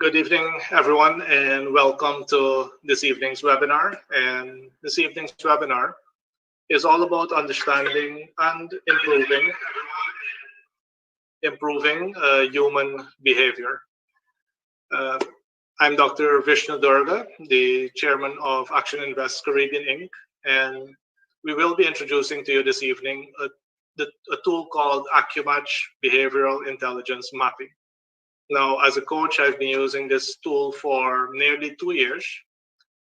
Good evening, everyone, and welcome to this evening's webinar. And this evening's webinar is all about understanding and improving human behavior. Uh, I'm Dr. Vishnu Durga, the chairman of Action Invest Caribbean Inc., and we will be introducing to you this evening a tool called QMatch Behavioral Intelligence Mapping. Now, as a coach, I've been using this tool for nearly 2 years,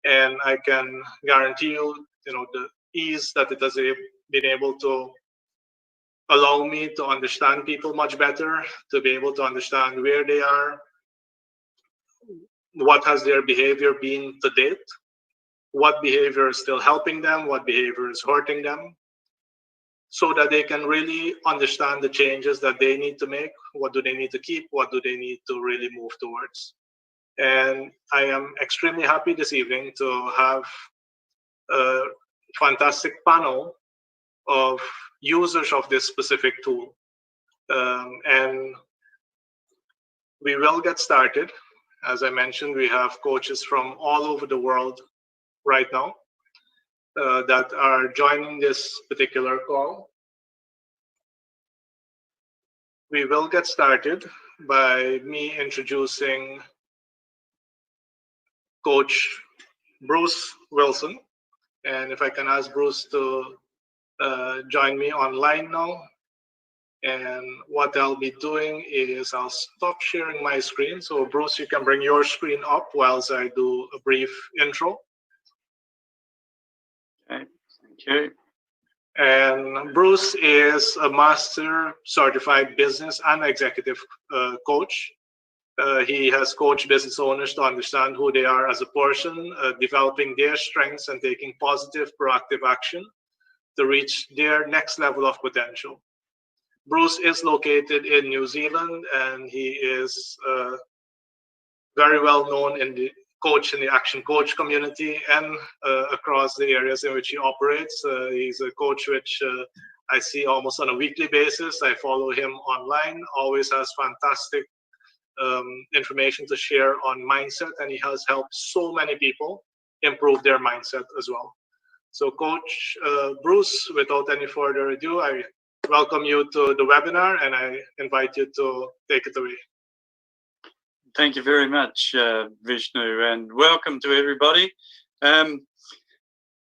and I can guarantee you, the ease that it has been able to allow me to understand people much better, to be able to understand where they are, what has their behavior been to date, what behavior is still helping them, what behavior is hurting them, so that they can really understand the changes that they need to make. What do they need to keep? What do they need to really move towards? And I am extremely happy this evening to have a fantastic panel of users of this specific tool. And we will get started. As I mentioned, we have coaches from all over the world right now that are joining this particular call. We will get started by me introducing Coach Bruce Wilson. And if I can ask Bruce to join me online now. And what I'll be doing is I'll stop sharing my screen. So Bruce, you can bring your screen up whilst I do a brief intro. Okay, thank you. And Bruce is a master certified business and executive coach. He has coached business owners to understand who they are as a person, developing their strengths and taking positive, proactive action to reach their next level of potential. Bruce is located in New Zealand, and he is very well known in the action coach community and across the areas in which he operates. He's a coach which I see almost on a weekly basis. I follow him online, always has fantastic information to share on mindset, and he has helped so many people improve their mindset as well. So Coach Bruce, without any further ado, I welcome you to the webinar, and I invite you to take it away. Thank you very much, Vishnu, and welcome to everybody.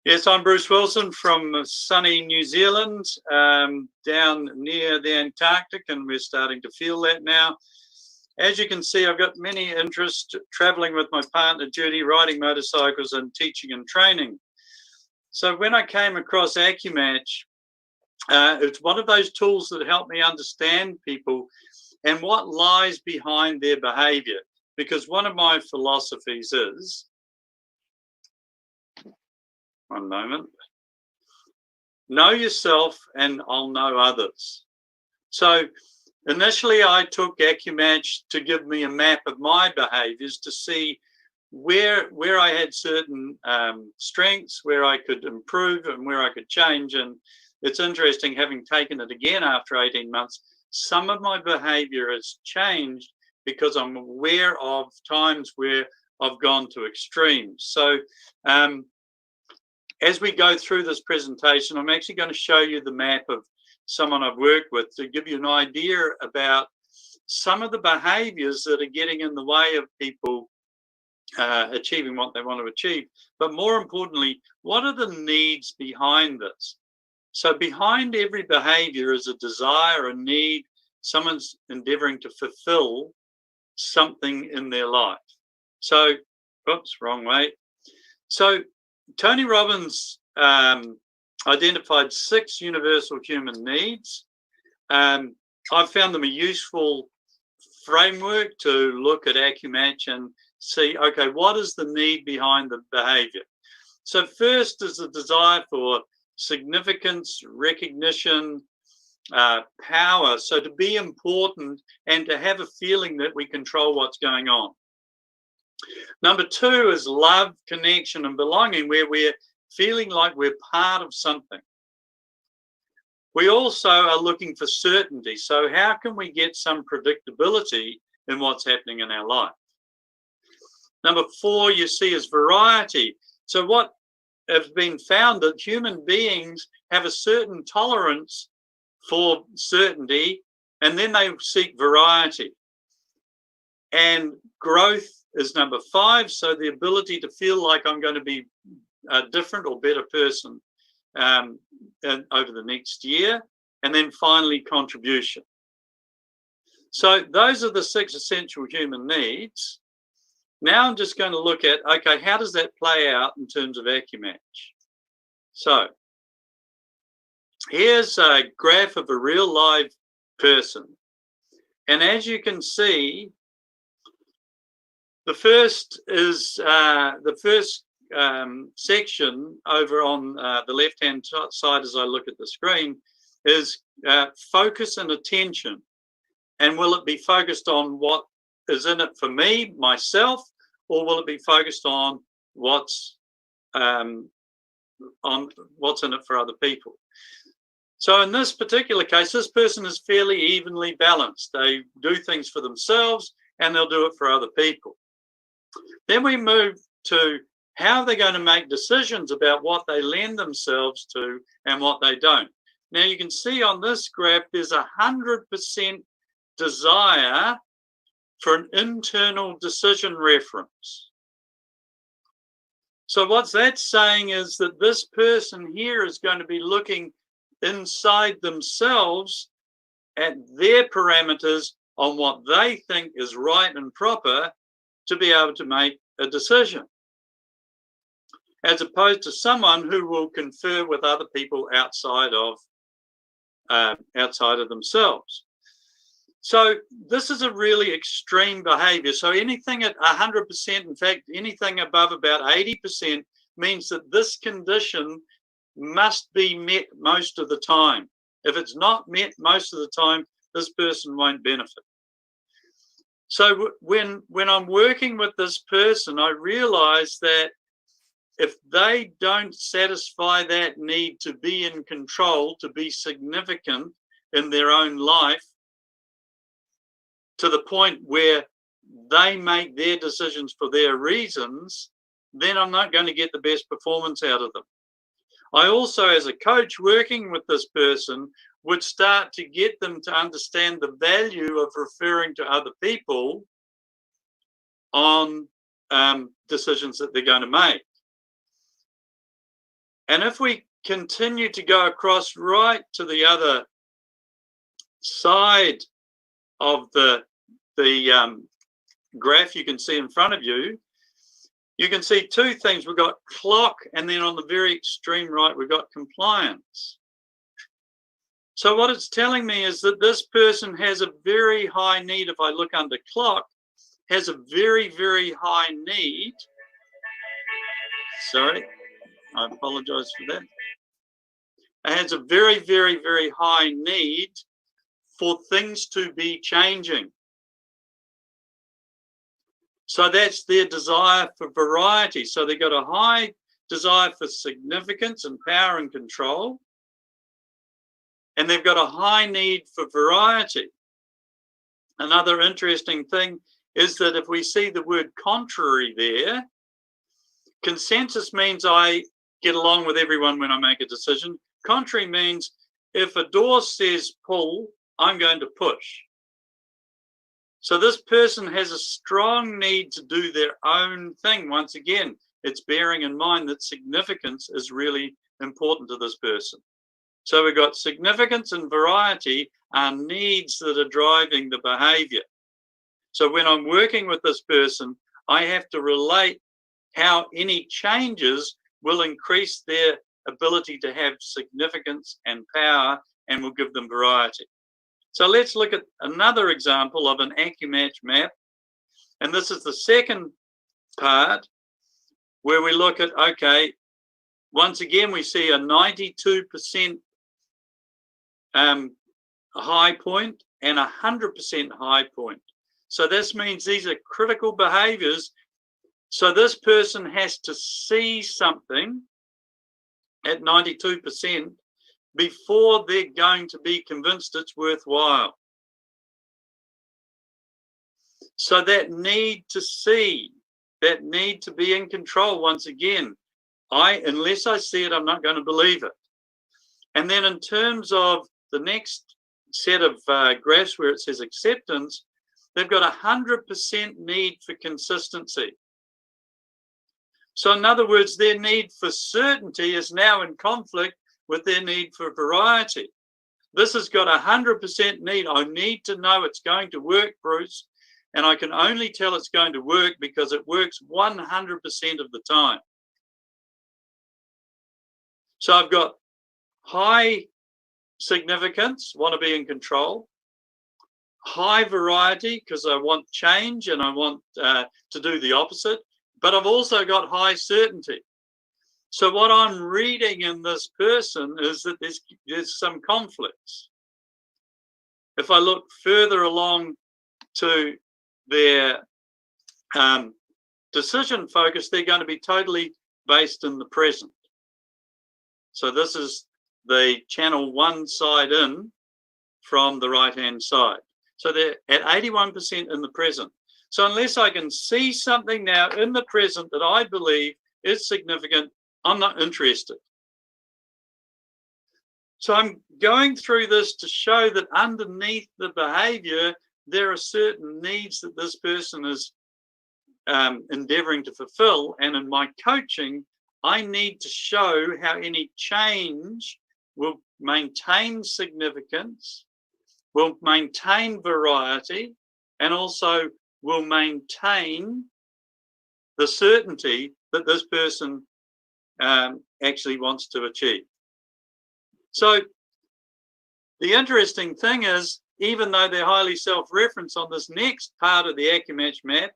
Yes, I'm Bruce Wilson from sunny New Zealand, down near the Antarctic, and we're starting to feel that now. As you can see, I've got many interests: traveling with my partner Judy, riding motorcycles, and teaching and training. So when I came across QMatch, it's one of those tools that help me understand people and what lies behind their behavior. Because one of my philosophies is, one moment, know yourself and I'll know others. So initially I took QMatch to give me a map of my behaviors to see where I had certain strengths, where I could improve and where I could change. And it's interesting, having taken it again after 18 months, some of my behavior has changed because I'm aware of times where I've gone to extremes. So as we go through this presentation, I'm actually going to show you the map of someone I've worked with to give you an idea about some of the behaviors that are getting in the way of people achieving what they want to achieve. But more importantly, what are the needs behind this? So behind every behavior is a desire, a need. Someone's endeavoring to fulfill something in their life. So, oops, wrong way. So Tony Robbins identified 6 universal human needs. I've found them a useful framework to look at QMatch and see, okay, what is the need behind the behavior? So first is the desire for significance, recognition, power. So to be important and to have a feeling that we control what's going on. Number 2 is love, connection, and belonging, where we're feeling like we're part of something. We also are looking for certainty. So how can we get some predictability in what's happening in our life? Number 4 you see is variety. So what has been found that human beings have a certain tolerance for certainty, and then they seek variety. And growth is number 5. So the ability to feel like I'm going to be a different or better person over the next year. And then finally, contribution. So those are the 6 essential human needs. Now I'm just going to look at, okay, how does that play out in terms of QMatch? So here's a graph of a real live person. And as you can see, the first is section over on the left-hand side as I look at the screen is focus and attention. And will it be focused on what is in it for me, myself, or will it be focused on what's in it for other people? So in this particular case, this person is fairly evenly balanced. They do things for themselves and they'll do it for other people. Then we move to how they're going to make decisions about what they lend themselves to and what they don't. Now you can see on this graph, there's 100% desire for an internal decision reference. So what's that saying is that this person here is going to be looking inside themselves at their parameters on what they think is right and proper to be able to make a decision, as opposed to someone who will confer with other people outside of themselves. So this is a really extreme behavior. So anything at 100%, in fact, anything above about 80% means that this condition must be met most of the time. If it's not met most of the time, this person won't benefit. So when I'm working with this person, I realize that if they don't satisfy that need to be in control, to be significant in their own life, to the point where they make their decisions for their reasons, then I'm not going to get the best performance out of them. I also, as a coach working with this person, would start to get them to understand the value of referring to other people on decisions that they're going to make. And if we continue to go across right to the other side of the graph you can see in front of you, you can see 2 things. We've got clock, and then on the very extreme right, we've got compliance. So what it's telling me is that this person has a very high need. If I look under clock, has a very, very high need. Sorry, I apologize for that. It has a very, very, very high need for things to be changing. So that's their desire for variety. So they've got a high desire for significance and power and control. And they've got a high need for variety. Another interesting thing is that if we see the word contrary there, consensus means I get along with everyone when I make a decision. Contrary means if a door says pull, I'm going to push. So this person has a strong need to do their own thing. Once again, it's bearing in mind that significance is really important to this person. So we've got significance and variety are needs that are driving the behavior. So when I'm working with this person, I have to relate how any changes will increase their ability to have significance and power and will give them variety. So let's look at another example of an QMatch map. And this is the second part where we look at, okay, once again, we see a 92% high point and 100% high point. So this means these are critical behaviors. So this person has to see something at 92% before they're going to be convinced it's worthwhile. So that need to see that need to be in control. Once again, unless I see it, I'm not going to believe it. And then in terms of the next set of graphs where it says acceptance, they've got 100% need for consistency. So in other words, their need for certainty is now in conflict with their need for variety. This has got 100% need. I need to know it's going to work, Bruce, and I can only tell it's going to work because it works 100% of the time. So I've got high significance, want to be in control, high variety because I want change and I want to do the opposite, but I've also got high certainty. So what I'm reading in this person is that there's some conflicts. If I look further along to their decision focus, they're going to be totally based in the present. So this is the channel one side in from the right-hand side. So they're at 81% in the present. So unless I can see something now in the present that I believe is significant, I'm not interested. So I'm going through this to show that underneath the behavior, there are certain needs that this person is endeavoring to fulfill. And in my coaching, I need to show how any change will maintain significance, will maintain variety, and also will maintain the certainty that this person actually wants to achieve. So the interesting thing is, even though they're highly self-referenced on this next part of the QMatch map,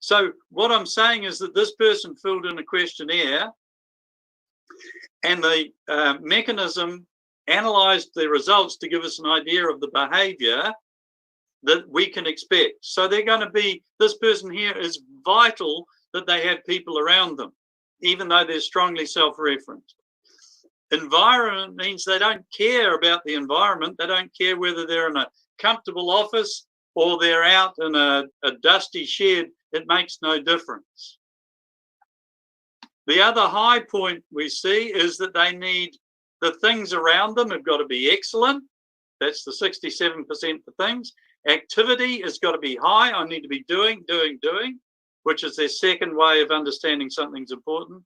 so what I'm saying is that this person filled in a questionnaire and the mechanism analyzed the results to give us an idea of the behavior that we can expect. So they're going to be, this person here is vital that they have people around them, even though they're strongly self-referenced. Environment means they don't care about the environment. They don't care whether they're in a comfortable office or they're out in a dusty shed. It makes no difference. The other high point we see is that they need the things around them have got to be excellent. That's the 67% for things. Activity has got to be high. I need to be doing, which is their second way of understanding something's important.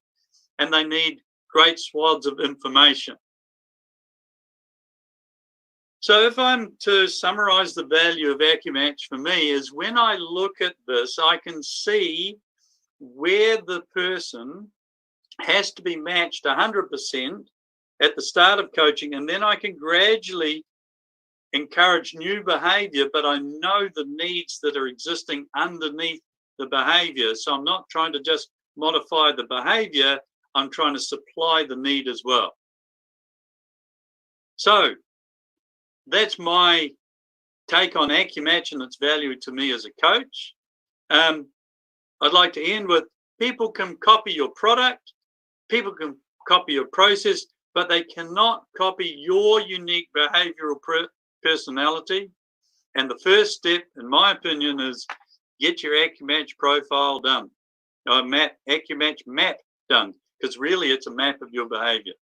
And they need great swaths of information. So if I'm to summarize the value of QMatch for me is when I look at this, I can see where the person has to be matched 100% at the start of coaching, and then I can gradually encourage new behavior, but I know the needs that are existing underneath the behavior. So I'm not trying to just modify the behavior, I'm trying to supply the need as well. So that's my take on QMatch and its value to me as a coach. I'd like to end with, people can copy your product, people can copy your process, but they cannot copy your unique behavioral personality. And the first step, in my opinion, is get your QMatch profile done, or QMatch map done, because really it's a map of your behavior.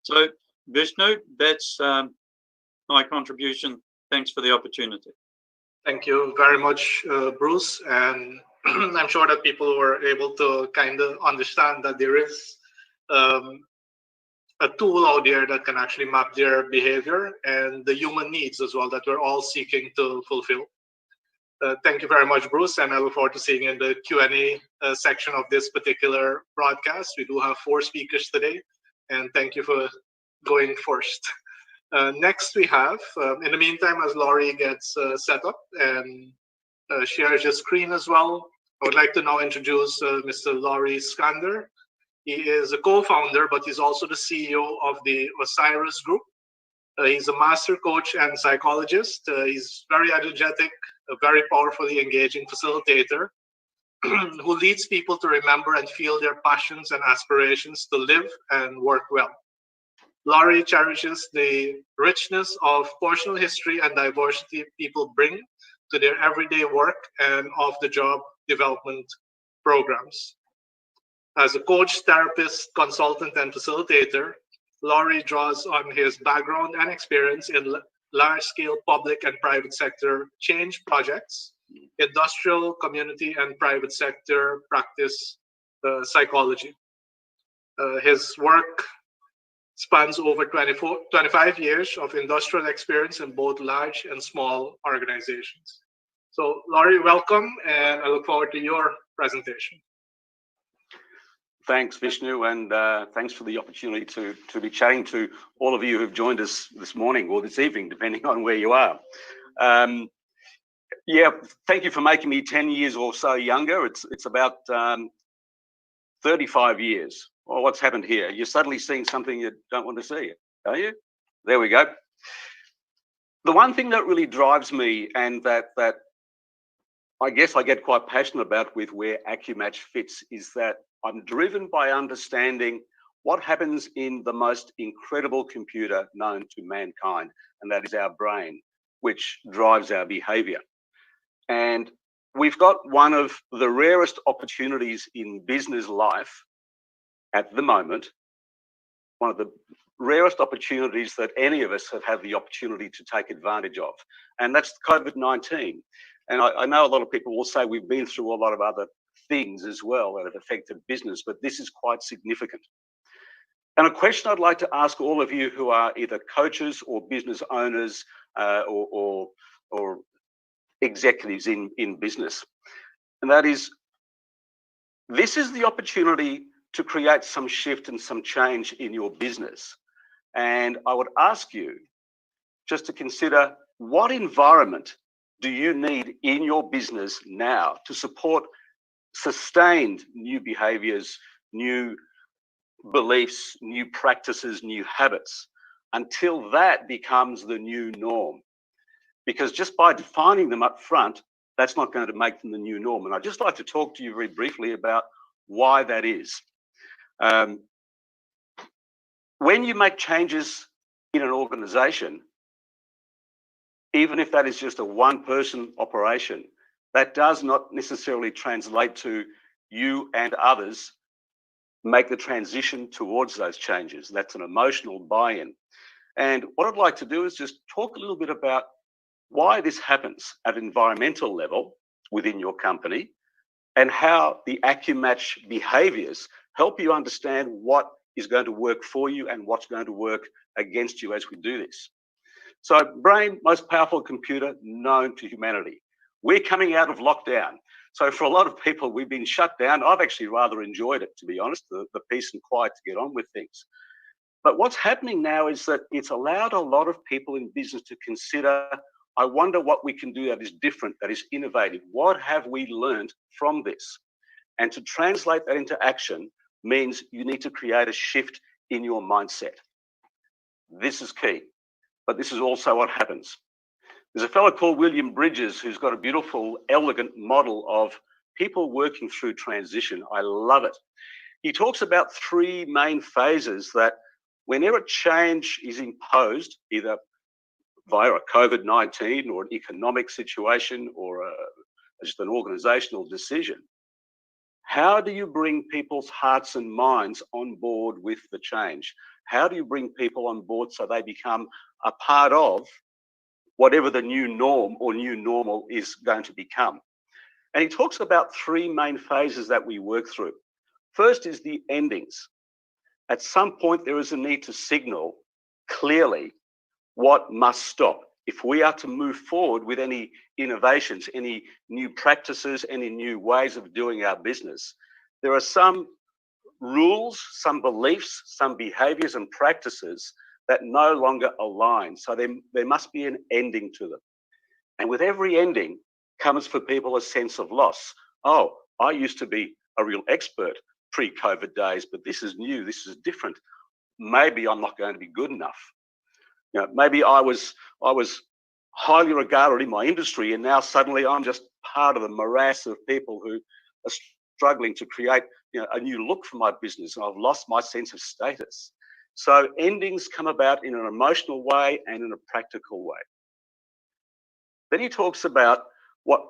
So Vishnu, that's my contribution. Thanks for the opportunity. Thank you very much, Bruce. And I'm sure that people were able to kind of understand that there is a tool out there that can actually map their behavior and the human needs as well that we're all seeking to fulfill. Thank you very much, Bruce, and I look forward to seeing you in the Q&A section of this particular broadcast. We do have 4 speakers today, and thank you for going first. Next, we have, in the meantime, as Laurie gets set up and shares your screen as well, I would like to now introduce Mr. Laurie Skander. He is a co-founder, but he's also the CEO of the Osiris Group. He's a master coach and psychologist. He's very energetic, a very powerfully engaging facilitator who leads people to remember and feel their passions and aspirations to live and work well. Laurie cherishes the richness of personal history and diversity people bring to their everyday work and off-the-job development programs. As a coach, therapist, consultant, and facilitator, Laurie draws on his background and experience in large-scale public and private sector change projects, industrial, community, and private sector practice psychology. His work spans over 25 years of industrial experience in both large and small organizations. So, Laurie, welcome, and I look forward to your presentation. Thanks, Vishnu, and thanks for the opportunity to be chatting to all of you who've joined us this morning or this evening, depending on where you are. Yeah, thank you for making me 10 years or so younger. It's about 35 years. Well, what's happened here? You're suddenly seeing something you don't want to see, are you? There we go. The one thing that really drives me, and that I guess I get quite passionate about with where QMatch fits, is that I'm driven by understanding what happens in the most incredible computer known to mankind, and that is our brain, which drives our behavior. And we've got one of the rarest opportunities in business life at the moment, one of the rarest opportunities that any of us have had the opportunity to take advantage of, and that's COVID-19. And I know a lot of people will say we've been through a lot of other things as well that have affected business, but this is quite significant. And a question I'd like to ask all of you who are either coaches or business owners or executives in business, and that is, this is the opportunity to create some shift and some change in your business. And I would ask you just to consider, what environment do you need in your business now to support sustained new behaviors, new beliefs, new practices, new habits, until that becomes the new norm? Because just by defining them up front, that's not going to make them the new norm. And I'd just like to talk to you very briefly about why that is. When you make changes in an organization, even if that is just a one-person operation, that does not necessarily translate to you and others make the transition towards those changes. That's an emotional buy-in. And what I'd like to do is just talk a little bit about why this happens at environmental level within your company, and how the QMatch behaviors help you understand what is going to work for you and what's going to work against you as we do this. So, brain, most powerful computer known to humanity. We're coming out of lockdown. So for a lot of people, we've been shut down. I've actually rather enjoyed it, to be honest, the peace and quiet to get on with things. But what's happening now is that it's allowed a lot of people in business to consider, I wonder what we can do that is different, that is innovative. What have we learned from this? And to translate that into action means you need to create a shift in your mindset. This is key, but this is also what happens. There's a fellow called William Bridges who's got a beautiful, elegant model of people working through transition. I love it. He talks about three main phases that whenever change is imposed, either via a COVID-19 or an economic situation or just an organizational decision, how do you bring people's hearts and minds on board with the change? How do you bring people on board so they become a part of whatever the new norm or new normal is going to become? And he talks about three main phases that we work through. First is the endings. At some point, there is a need to signal clearly what must stop. If we are to move forward with any innovations, any new practices, any new ways of doing our business, there are some rules, some beliefs, some behaviors and practices that no longer align. So there must be an ending to them. And with every ending comes for people a sense of loss. Oh, I used to be a real expert pre-COVID days, but this is new, this is different. Maybe I'm not going to be good enough. You know, maybe I was highly regarded in my industry, and now suddenly I'm just part of the morass of people who are struggling to create, you know, a new look for my business, and I've lost my sense of status. So endings come about in an emotional way and in a practical way. Then he talks about what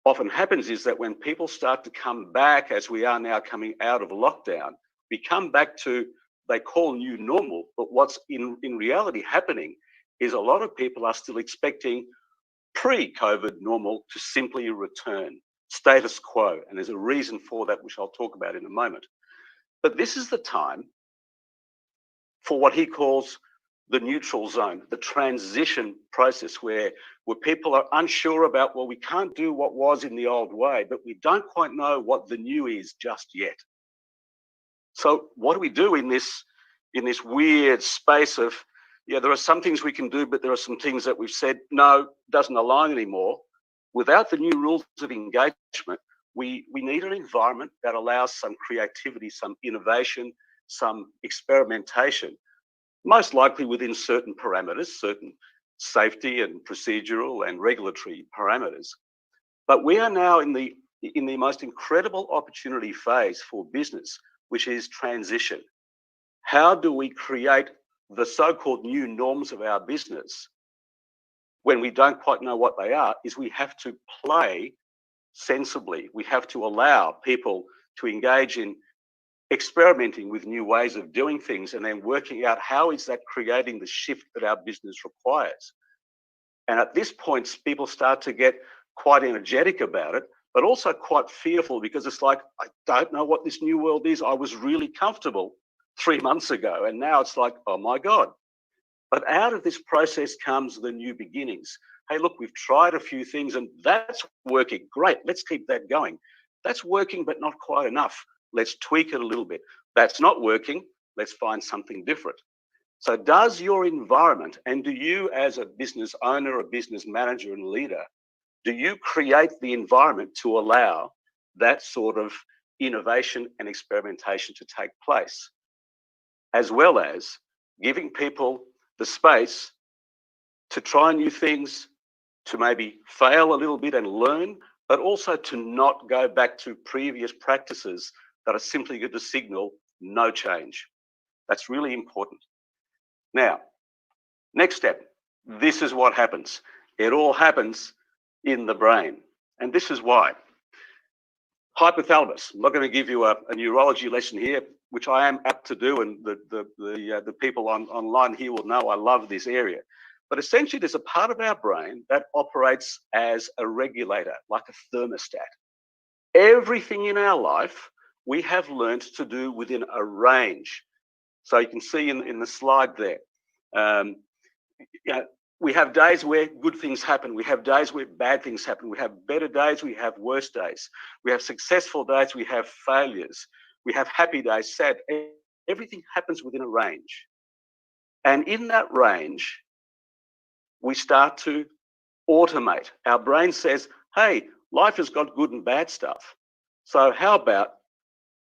often happens is that when people start to come back, as we are now coming out of lockdown, we come back to, they call new normal, but what's in reality happening is a lot of people are still expecting pre-COVID normal to simply return, status quo. And there's a reason for that, which I'll talk about in a moment. But this is the time for what he calls the neutral zone, the transition process where people are unsure about, well, we can't do what was in the old way, but we don't quite know what the new is just yet. So what do we do in this weird space of, yeah, there are some things we can do, but there are some things that we've said, no, doesn't align anymore. Without the new rules of engagement, we need an environment that allows some creativity, some innovation, some experimentation, most likely within certain parameters, certain safety and procedural and regulatory parameters. But we are now in the most incredible opportunity phase for business, which is transition. How do we create the so-called new norms of our business when we don't quite know what they are? Is we have to play sensibly. We have to allow people to engage in experimenting with new ways of doing things and then working out how is that creating the shift that our business requires. And at this point, people start to get quite energetic about it, but also quite fearful, because it's like, I don't know what this new world is. I was really comfortable 3 months ago, and now it's like, oh my God. But out of this process comes the new beginnings. Hey, look, we've tried a few things and that's working. Great, let's keep that going. That's working, but not quite enough. Let's tweak it a little bit. That's not working. Let's find something different. So does your environment, and do you as a business owner, a business manager and leader, do you create the environment to allow that sort of innovation and experimentation to take place, as well as giving people the space to try new things, to maybe fail a little bit and learn, but also to not go back to previous practices that are simply going to signal no change. That's really important. Now, next step, this is what happens. It all happens in the brain. And this is why. Hypothalamus. I'm not going to give you a neurology lesson here, which I am apt to do, and the people online here will know I love this area. But essentially, there's a part of our brain that operates as a regulator, like a thermostat. Everything in our life we have learned to do within a range. So you can see in the slide there, we have days where good things happen. We have days where bad things happen. We have better days. We have worse days. We have successful days. We have failures. We have happy days, sad. Everything happens within a range. And in that range, we start to automate. Our brain says, hey, life has got good and bad stuff. So how about,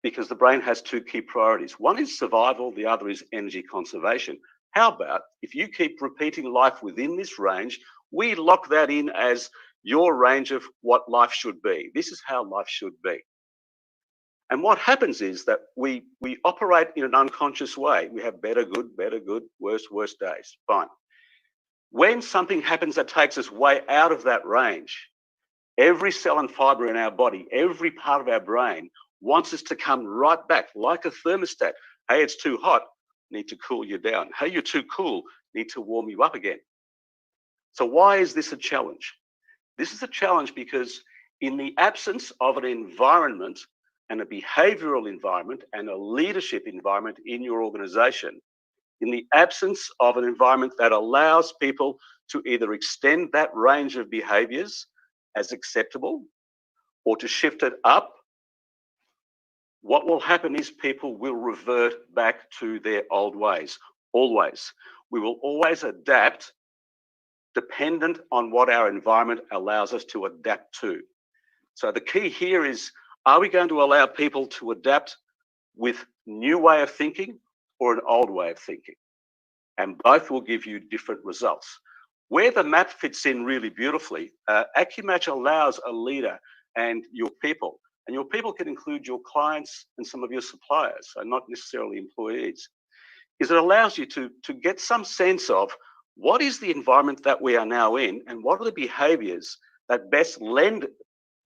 because the brain has two key priorities. One is survival, the other is energy conservation. How about if you keep repeating life within this range, we lock that in as your range of what life should be. This is how life should be. And what happens is that we operate in an unconscious way. We have better, good, worse days. Fine. When something happens that takes us way out of that range, every cell and fiber in our body, every part of our brain wants us to come right back like a thermostat. Hey, it's too hot, need to cool you down. Hey, you're too cool, need to warm you up again. So why is this a challenge? This is a challenge because in the absence of an environment and a behavioral environment and a leadership environment in your organization, in the absence of an environment that allows people to either extend that range of behaviors as acceptable or to shift it up, what will happen is people will revert back to their old ways, always. We will always adapt dependent on what our environment allows us to adapt to. So the key here is, are we going to allow people to adapt with new way of thinking or an old way of thinking? And both will give you different results. Where the map fits in really beautifully, QMatch allows a leader and your people can include your clients and some of your suppliers, so not necessarily employees, is it allows you to get some sense of what is the environment that we are now in and what are the behaviors that best lend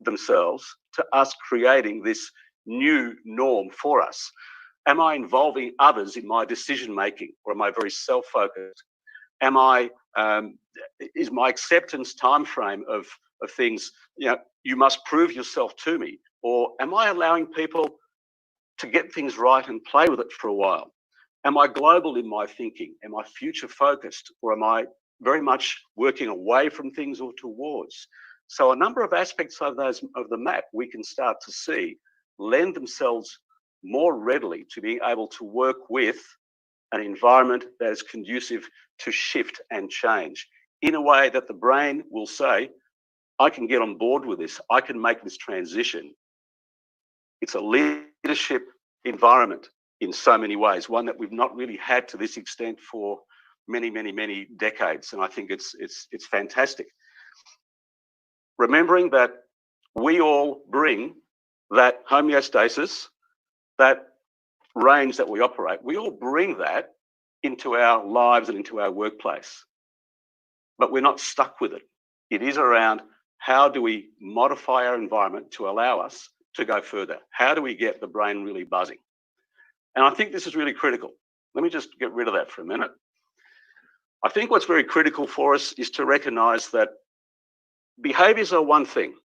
themselves to us creating this new norm for us? Am I involving others in my decision making, or am I very self-focused? Am I is my acceptance time frame of things, you must prove yourself to me, or am I allowing people to get things right and play with it for a while? Am I global in my thinking? Am I future focused, or am I very much working away from things or towards? So a number of aspects of the map we can start to see lend themselves more readily to being able to work with an environment that is conducive to shift and change in a way that the brain will say, I can get on board with this. I can make this transition. It's a leadership environment in so many ways, one that we've not really had to this extent for many, many, many decades. And I think it's fantastic. Remembering that we all bring that homeostasis, that range that we operate, we all bring that into our lives and into our workplace, but we're not stuck with it. It is around how do we modify our environment to allow us to go further? How do we get the brain really buzzing? And I think this is really critical. Let me just get rid of that for a minute. I think what's very critical for us is to recognize that behaviors are one thing,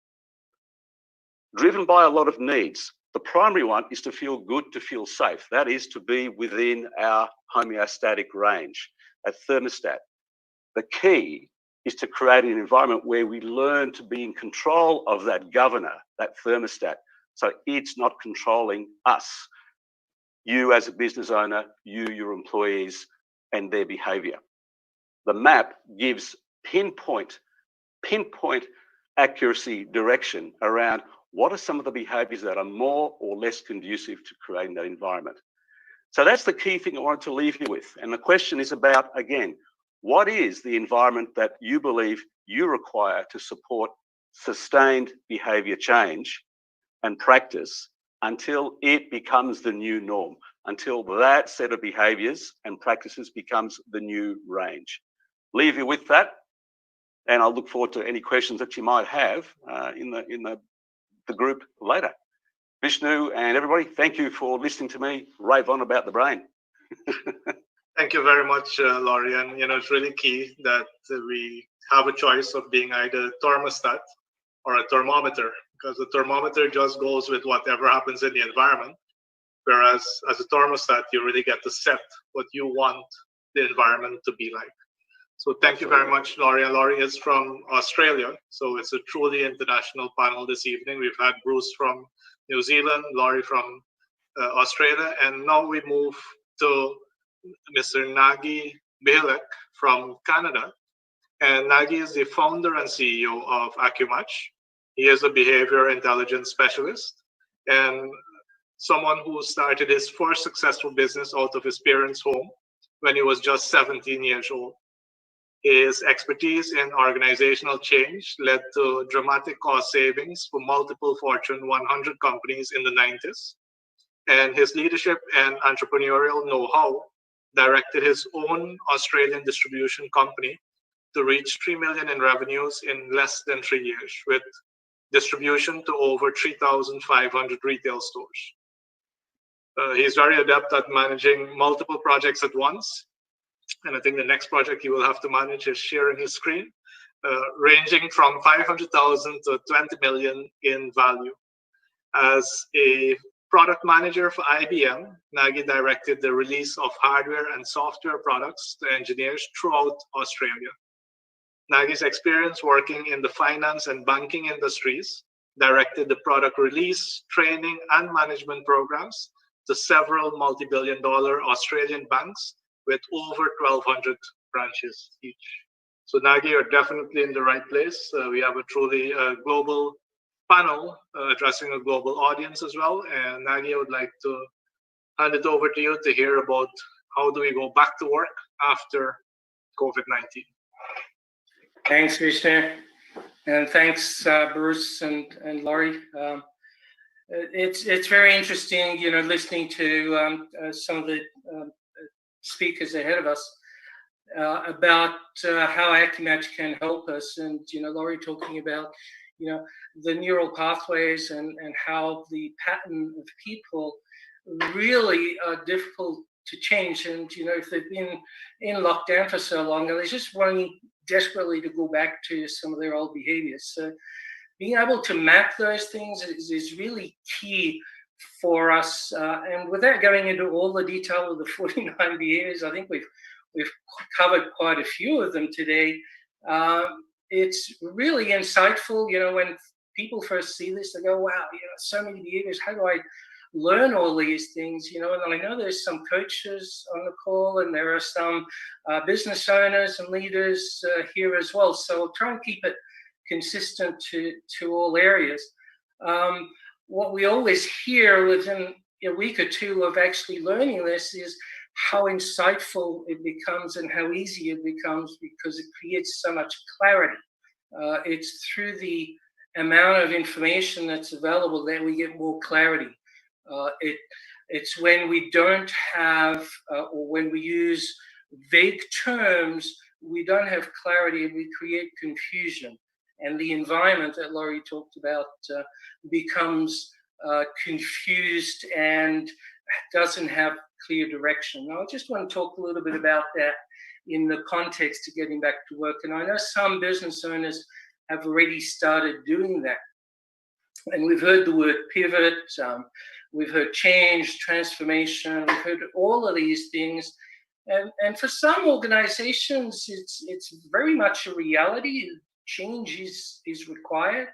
driven by a lot of needs. The primary one is to feel good, to feel safe. That is to be within our homeostatic range, a thermostat. The key is to create an environment where we learn to be in control of that governor, that thermostat, so it's not controlling us. You as a business owner, you, your employees, and their behavior. The map gives pinpoint accuracy direction around what are some of the behaviors that are more or less conducive to creating that environment. So that's the key thing I wanted to leave you with. And the question is about, again, what is the environment that you believe you require to support sustained behavior change and practice until it becomes the new norm, until that set of behaviors and practices becomes the new range. Leave you with that, and I'll look forward to any questions that you might have in the group later. Vishnu and everybody, thank you for listening to me rave on about the brain. Thank you very much, Laurie. And it's really key that we have a choice of being either a thermostat or a thermometer, because the thermometer just goes with whatever happens in the environment, whereas as a thermostat, you really get to set what you want the environment to be like. So thank you very much, Laurie. And Laurie is from Australia, so it's a truly international panel this evening. We've had Bruce from New Zealand, Laurie from Australia, and now we move to Mr. Nagy Bihalek from Canada. And Nagy is the founder and CEO of QMatch. He is a behavior intelligence specialist and someone who started his first successful business out of his parents' home when he was just 17 years old. His expertise in organizational change led to dramatic cost savings for multiple Fortune 100 companies in the 90s. And his leadership and entrepreneurial know-how directed his own Australian distribution company to reach 3 million in revenues in less than 3 years, with distribution to over 3,500 retail stores. He's very adept at managing multiple projects at once. And I think the next project he will have to manage is sharing his screen, ranging from 500,000 to 20 million in value. As a product manager for IBM, Nagy directed the release of hardware and software products to engineers throughout Australia. Nagy's experience working in the finance and banking industries directed the product release, training, and management programs to several multi-billion-dollar Australian banks with over 1,200 branches each. So Nagy, you're definitely in the right place. We have a truly global panel addressing a global audience as well. And Nagy, I would like to hand it over to you to hear about how do we go back to work after COVID-19. Thanks, Vishnu. And thanks, Bruce and Laurie. It's very interesting, listening to some of the speakers ahead of us about how QMatch can help us. And, Laurie talking about, the neural pathways and how the pattern of people really are difficult to change. And, if they've been in lockdown for so long, they're just wanting desperately to go back to some of their old behaviors. So being able to map those things is really key for us. And without going into all the detail of the 49 behaviors, I think we've covered quite a few of them today. It's really insightful, when people first see this, they go, wow, so many behaviors, how do I learn all these things, and I know there's some coaches on the call, and there are some business owners and leaders here as well. So I'll try and keep it consistent to all areas. What we always hear within a week or two of actually learning this is how insightful it becomes and how easy it becomes, because it creates so much clarity. It's through the amount of information that's available that we get more clarity. It's when we don't have, or when we use vague terms, we don't have clarity and we create confusion. And the environment that Laurie talked about becomes confused and doesn't have clear direction. Now, I just want to talk a little bit about that in the context of getting back to work. And I know some business owners have already started doing that. And we've heard the word pivot, we've heard change, transformation, we've heard all of these things. And for some organizations, it's very much a reality. Change is required.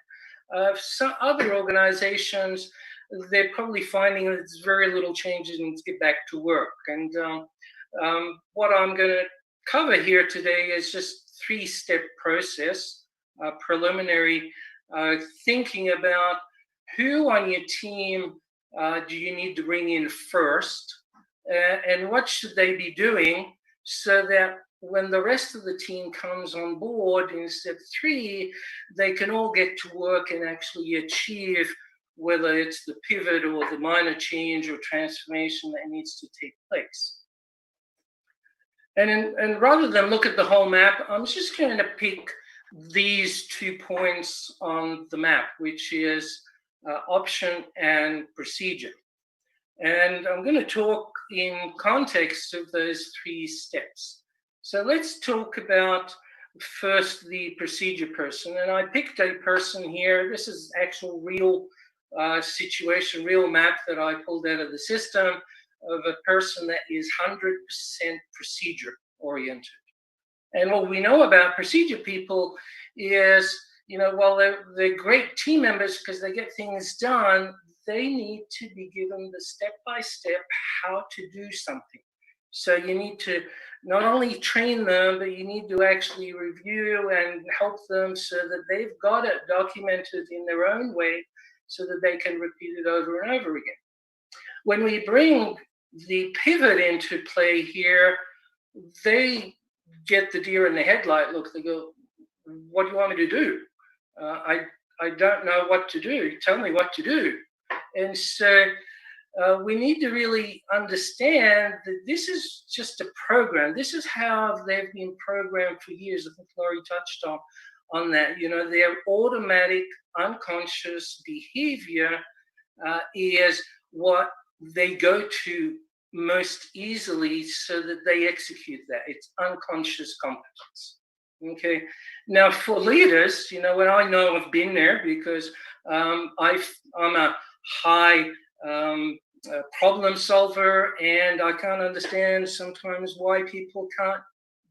Some other organizations, they're probably finding that there's very little changes and to get back to work. And what I'm going to cover here today is just 3-step process, preliminary thinking about who on your team do you need to bring in first, and what should they be doing so that when the rest of the team comes on board in step 3, they can all get to work and actually achieve, whether it's the pivot or the minor change or transformation that needs to take place. And rather than look at the whole map, I'm just going to pick these 2 points on the map, which is option and procedure. And I'm going to talk in context of those 3 steps. So let's talk about first the procedure person. And I picked a person here. This is actual real situation, real map that I pulled out of the system of a person that is 100% procedure oriented. And what we know about procedure people is, while they're great team members because they get things done, they need to be given the step-by-step how to do something. So you need to not only train them, but you need to actually review and help them so that they've got it documented in their own way so that they can repeat it over and over again. When we bring the pivot into play here, they get the deer in the headlight look. They go, what do you want me to do? I don't know what to do. Tell me what to do. And so we need to really understand that this is just a program. This is how they've been programmed for years. I think Laurie touched on that. Their automatic unconscious behavior is what they go to most easily so that they execute that. It's unconscious competence. Okay. Now for leaders, when I know I've been there because I'm a high problem solver, and I can't understand sometimes why people can't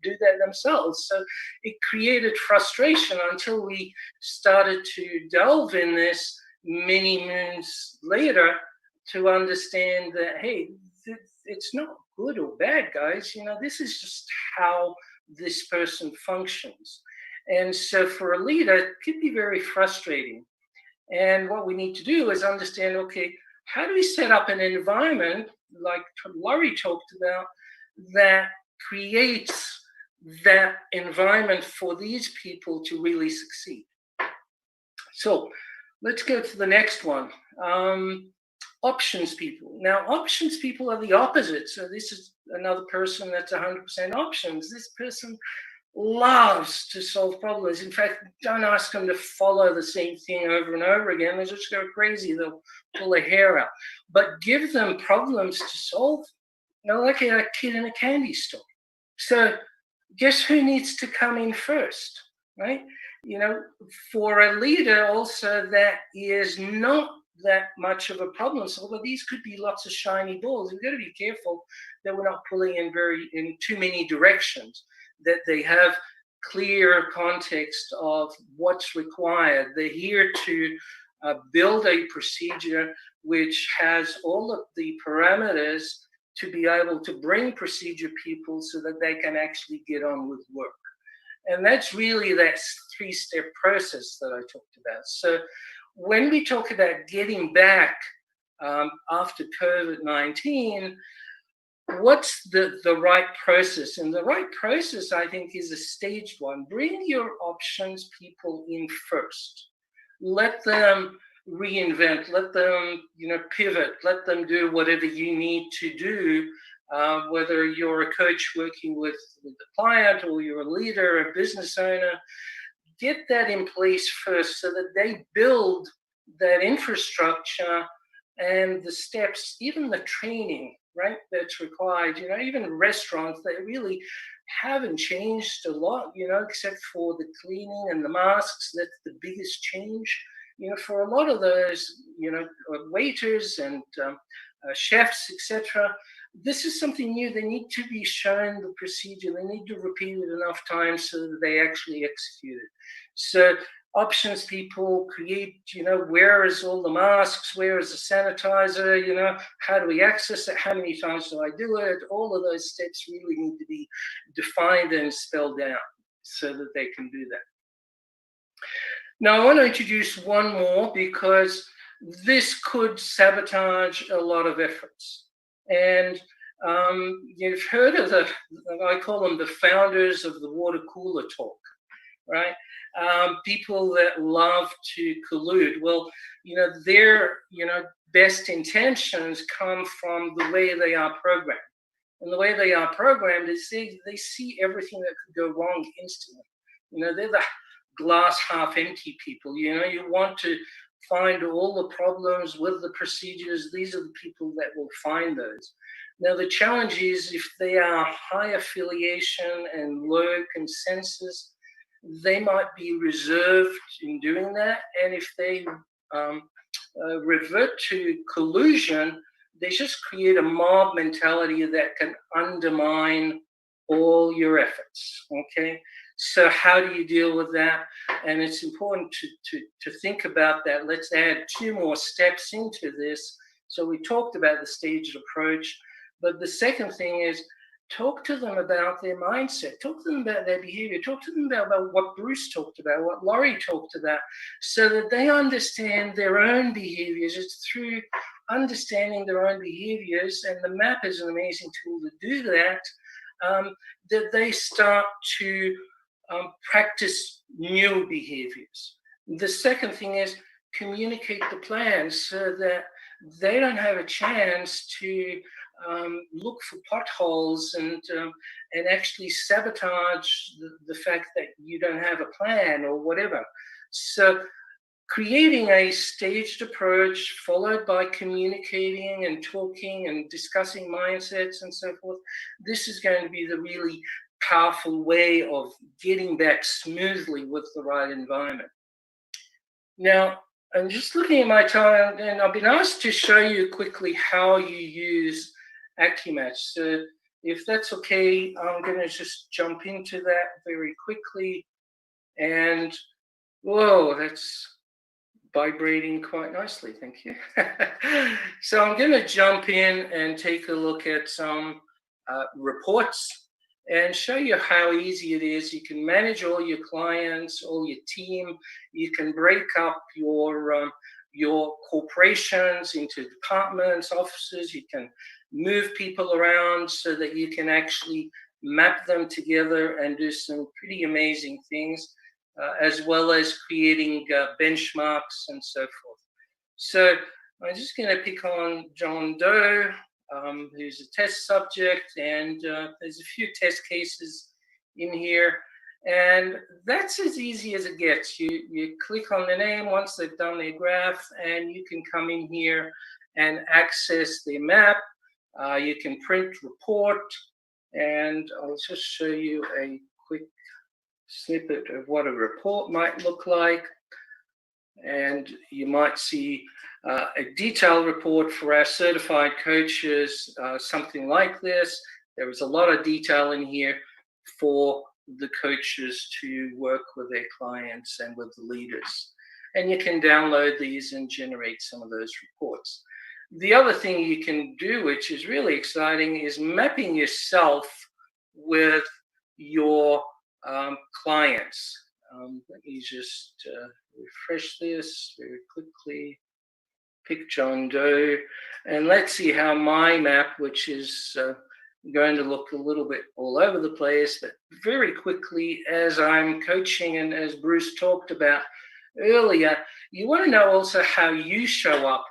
do that themselves. So it created frustration until we started to delve in this many moons later to understand that, hey, it's not good or bad, guys. This is just how this person functions. And so for a leader, it could be very frustrating. And what we need to do is understand, okay, how do we set up an environment like Laurie talked about that creates that environment for these people to really succeed? So let's go to the next one. Options people. Now, options people are the opposite. So this is another person that's 100% options. This person loves to solve problems. In fact, don't ask them to follow the same thing over and over again. They just go crazy. They'll pull their hair out. But give them problems to solve, like a kid in a candy store. So guess who needs to come in first, right? For a leader also that is not that much of a problem solver, these could be lots of shiny balls. We've got to be careful that we're not pulling in too many directions, that they have clear context of what's required. They're here to build a procedure which has all of the parameters to be able to bring procedure people so that they can actually get on with work. And that's really that three-step process that I talked about. So when we talk about getting back after COVID-19, what's the right process? And the right process, I think, is a staged one. Bring your options people in first. Let them reinvent, let them pivot, let them do whatever you need to do, whether you're a coach working with the client or you're a leader, a business owner. Get that in place first so that they build that infrastructure and the steps, even the training, right, that's required. Even restaurants, they really haven't changed a lot, except for the cleaning and the masks. That's the biggest change. For a lot of those, waiters and chefs, etc., this is something new. They need to be shown the procedure. They need to repeat it enough times so that they actually execute it. So options people create, where is all the masks? Where is the sanitizer? How do we access it? How many times do I do it? All of those steps really need to be defined and spelled out so that they can do that. Now, I want to introduce one more because this could sabotage a lot of efforts. And you've heard of I call them the founders of the water cooler talk, right? People that love to collude. Well, their, best intentions come from the way they are programmed. And the way they are programmed is they see everything that could go wrong instantly. They're the glass half empty people. You want to find all the problems with the procedures. These are the people that will find those. Now, the challenge is if they are high affiliation and low consensus, they might be reserved in doing that. And if they revert to collusion, they just create a mob mentality that can undermine all your efforts, okay? So how do you deal with that? And it's important to think about that. Let's add 2 more steps into this. So we talked about the staged approach, but the second thing is talk to them about their mindset, talk to them about their behavior, talk to them about what Bruce talked about, what Laurie talked about, so that they understand their own behaviors. It's through understanding their own behaviors, and the map is an amazing tool to do that, that they start to practice new behaviors. The second thing is communicate the plan so that they don't have a chance to look for potholes and actually sabotage the fact that you don't have a plan or whatever. So creating a staged approach followed by communicating and talking and discussing mindsets and so forth, this is going to be the really powerful way of getting back smoothly with the right environment. Now, I'm just looking at my time, and I've been asked to show you quickly how you use QMatch. So if that's okay, I'm going to just jump into that very quickly. And whoa, that's vibrating quite nicely. Thank you. So I'm going to jump in and take a look at some reports and show you how easy it is. You can manage all your clients, all your team. You can break up your corporations into departments, offices. You can move people around so that you can actually map them together and do some pretty amazing things, as well as creating benchmarks and so forth. So I'm just going to pick on John Doe, who's a test subject, and there's a few test cases in here. And that's as easy as it gets. You click on the name once they've done their graph, and you can come in here and access the map. You can print report, and I'll just show you a quick snippet of what a report might look like. And you might see a detailed report for our certified coaches, something like this. There is a lot of detail in here for the coaches to work with their clients and with the leaders. And you can download these and generate some of those reports. The other thing you can do, which is really exciting, is mapping yourself with your clients. Let me just refresh this very quickly. Pick John Doe, and let's see how my map, which is going to look a little bit all over the place, but very quickly, as I'm coaching and as Bruce talked about earlier, you want to know also how you show up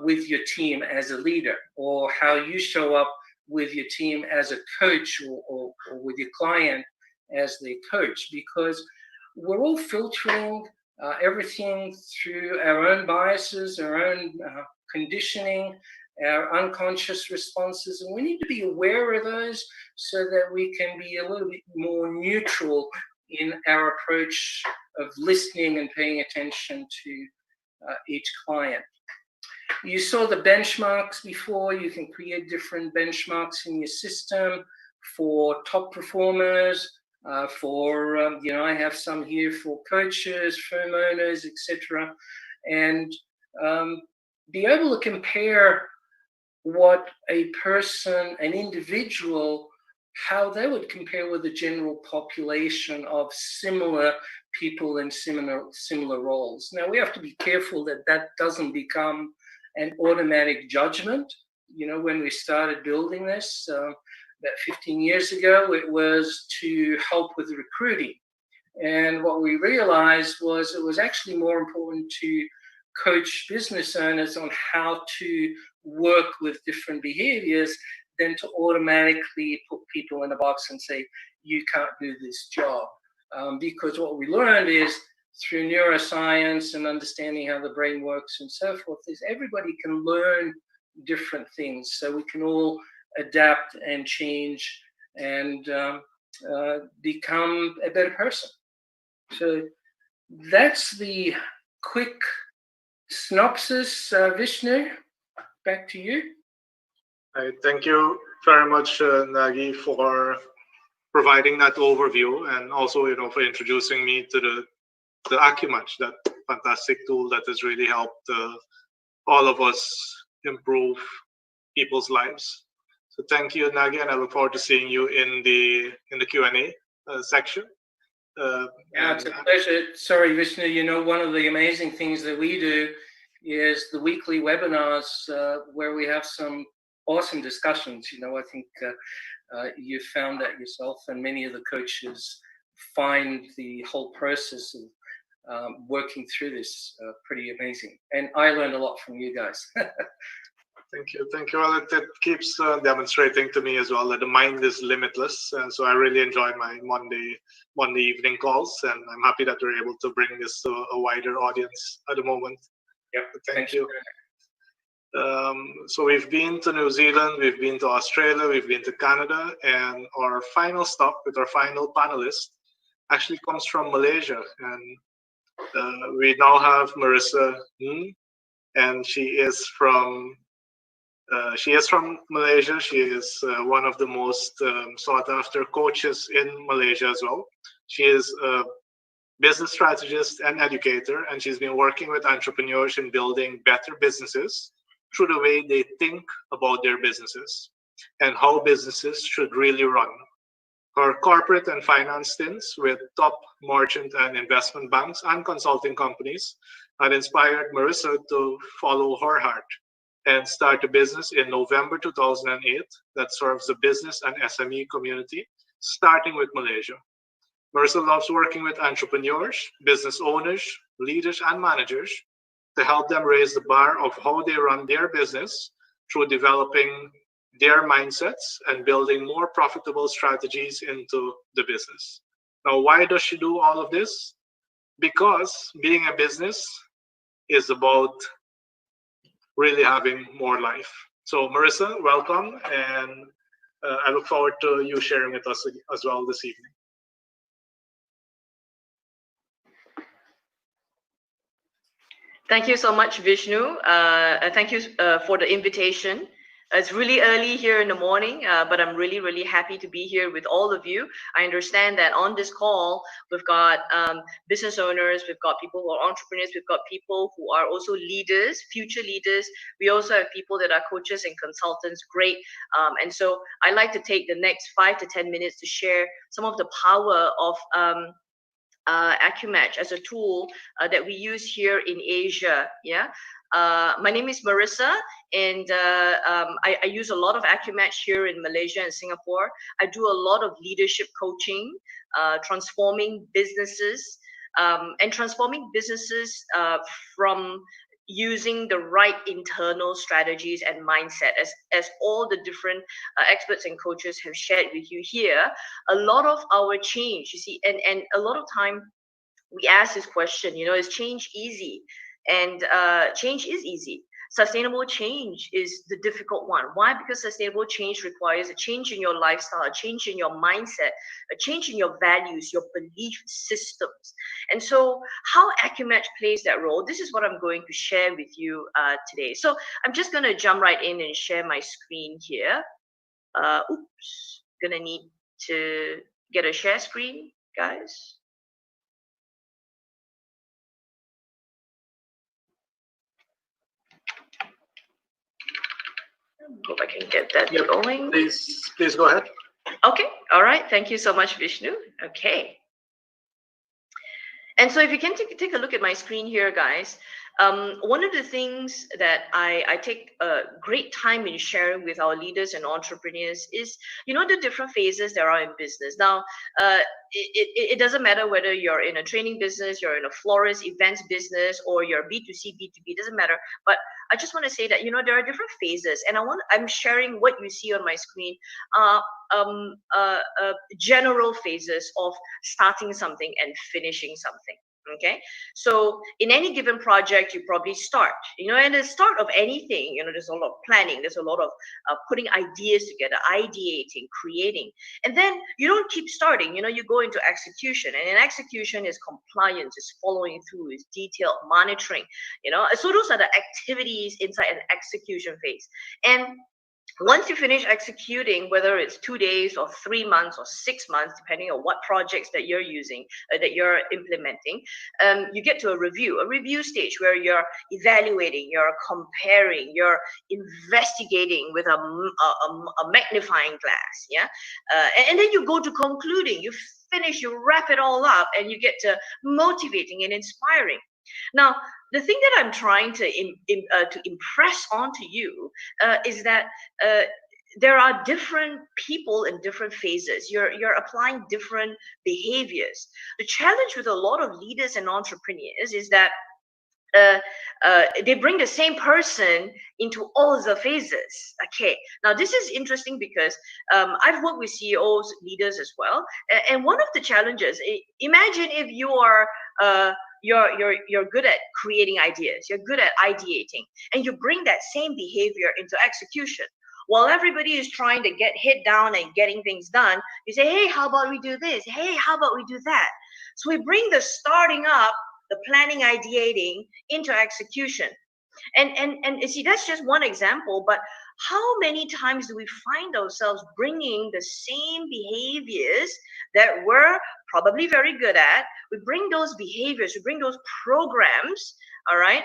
with your team as a leader, or how you show up with your team as a coach, or with your client as their coach, because we're all filtering everything through our own biases, our own conditioning, our unconscious responses, and we need to be aware of those so that we can be a little bit more neutral in our approach of listening and paying attention to each client. You saw the benchmarks before. You can create different benchmarks in your system for top performers, I have some here for coaches, firm owners, etc., and be able to compare what a person, an individual, how they would compare with the general population of similar people in similar roles. Now, we have to be careful that that doesn't become an automatic judgment. When we started building this, about 15 years ago, it was to help with recruiting. And what we realized was it was actually more important to coach business owners on how to work with different behaviors than to automatically put people in a box and say, you can't do this job. Because what we learned is through neuroscience and understanding how the brain works and so forth, is everybody can learn different things. So we can all adapt and change and become a better person. So that's the quick synopsis. Vishnu, back to you. Thank you very much, Nagi, for providing that overview, and also, for introducing me to the QMatch, that fantastic tool that has really helped all of us improve people's lives. So thank you, Nagi, and I look forward to seeing you in the Q&A section. It's a pleasure. Sorry, Vishnu, one of the amazing things that we do is the weekly webinars where we have some awesome discussions. I think you found that yourself, and many of the coaches find the whole process of working through this pretty amazing. And I learned a lot from you guys. Thank you. Well, it keeps demonstrating to me as well that the mind is limitless, and so I really enjoy my Monday evening calls, and I'm happy that we're able to bring this to a wider audience at the moment. Yep. Thank you. So we've been to New Zealand, we've been to Australia, we've been to Canada, and our final stop with our final panelist actually comes from Malaysia, and we now have Marissa, and she is from Malaysia. She is one of the most sought after coaches in Malaysia as well. She is a business strategist and educator, and she's been working with entrepreneurs in building better businesses through the way they think about their businesses and how businesses should really run. Her corporate and finance stints with top merchant and investment banks and consulting companies had inspired Marissa to follow her heart and start a business in November 2008 that serves the business and SME community, starting with Malaysia. Marissa loves working with entrepreneurs, business owners, leaders, and managers to help them raise the bar of how they run their business through developing their mindsets and building more profitable strategies into the business. Now, why does she do all of this? Because being a business is about really having more life. So Marissa, welcome, and I look forward to you sharing with us as well this evening. Thank you so much, Vishnu. Thank you for the invitation. It's really early here in the morning, but I'm really, really happy to be here with all of you. I understand that on this call, we've got business owners, we've got people who are entrepreneurs, we've got people who are also leaders, future leaders. We also have people that are coaches and consultants. Great. And so I like to take the next 5 to 10 minutes to share some of the power of QMatch as a tool that we use here in Asia. Yeah. My name is Marissa, and I use a lot of QMatch here in Malaysia and Singapore. I do a lot of leadership coaching, transforming businesses, and transforming businesses from using the right internal strategies and mindset, as all the different experts and coaches have shared with you here. A lot of our change, you see, and a lot of time we ask this question, you know, is change easy? And change is easy. Sustainable change is the difficult one. Why? Because sustainable change requires a change in your lifestyle, a change in your mindset, a change in your values, your belief systems. And so how QMatch plays that role, this is what I'm going to share with you today. So I'm just going to jump right in and share my screen here. Oops, gonna need to get a share screen, guys. Hope I can get that going. Please go ahead. Okay, all right. Thank you so much, Vishnu. Okay. And so if you can take a look at my screen here, guys, one of the things that I take a great time in sharing with our leaders and entrepreneurs is, you know, the different phases there are in business. Now, it doesn't matter whether you're in a training business, you're in a florist events business, or you're B2C, B2B, doesn't matter. But I just want to say that, you know, there are different phases, and I'm sharing what you see on my screen, general phases of starting something and finishing something. Okay, so in any given project, you probably start, you know, and the start of anything, you know, there's a lot of planning, there's a lot of putting ideas together, ideating, creating, and then you don't keep starting, you know, you go into execution, and in execution is compliance, is following through, is detailed monitoring, you know, so those are the activities inside an execution phase. And once you finish executing, whether it's 2 days or 3 months or 6 months, depending on what projects that you're using, that you're implementing, you get to a review stage where you're evaluating, you're comparing, you're investigating with a magnifying glass, yeah? And then you go to concluding, you finish, you wrap it all up, and you get to motivating and inspiring. Now, the thing that I'm trying to impress onto you is that there are different people in different phases. You're applying different behaviors. The challenge with a lot of leaders and entrepreneurs is that they bring the same person into all the phases. Okay, now this is interesting because I've worked with CEOs, leaders as well, and one of the challenges, imagine if you are you're good at creating ideas, you're good at ideating, and you bring that same behavior into execution. While everybody is trying to get head down and getting things done, you say, hey, how about we do this? Hey, how about we do that? So we bring the starting up, the planning, ideating into execution. And you see, that's just one example, but how many times do we find ourselves bringing the same behaviors that we're probably very good at? We bring those behaviors, we bring those programs, all right,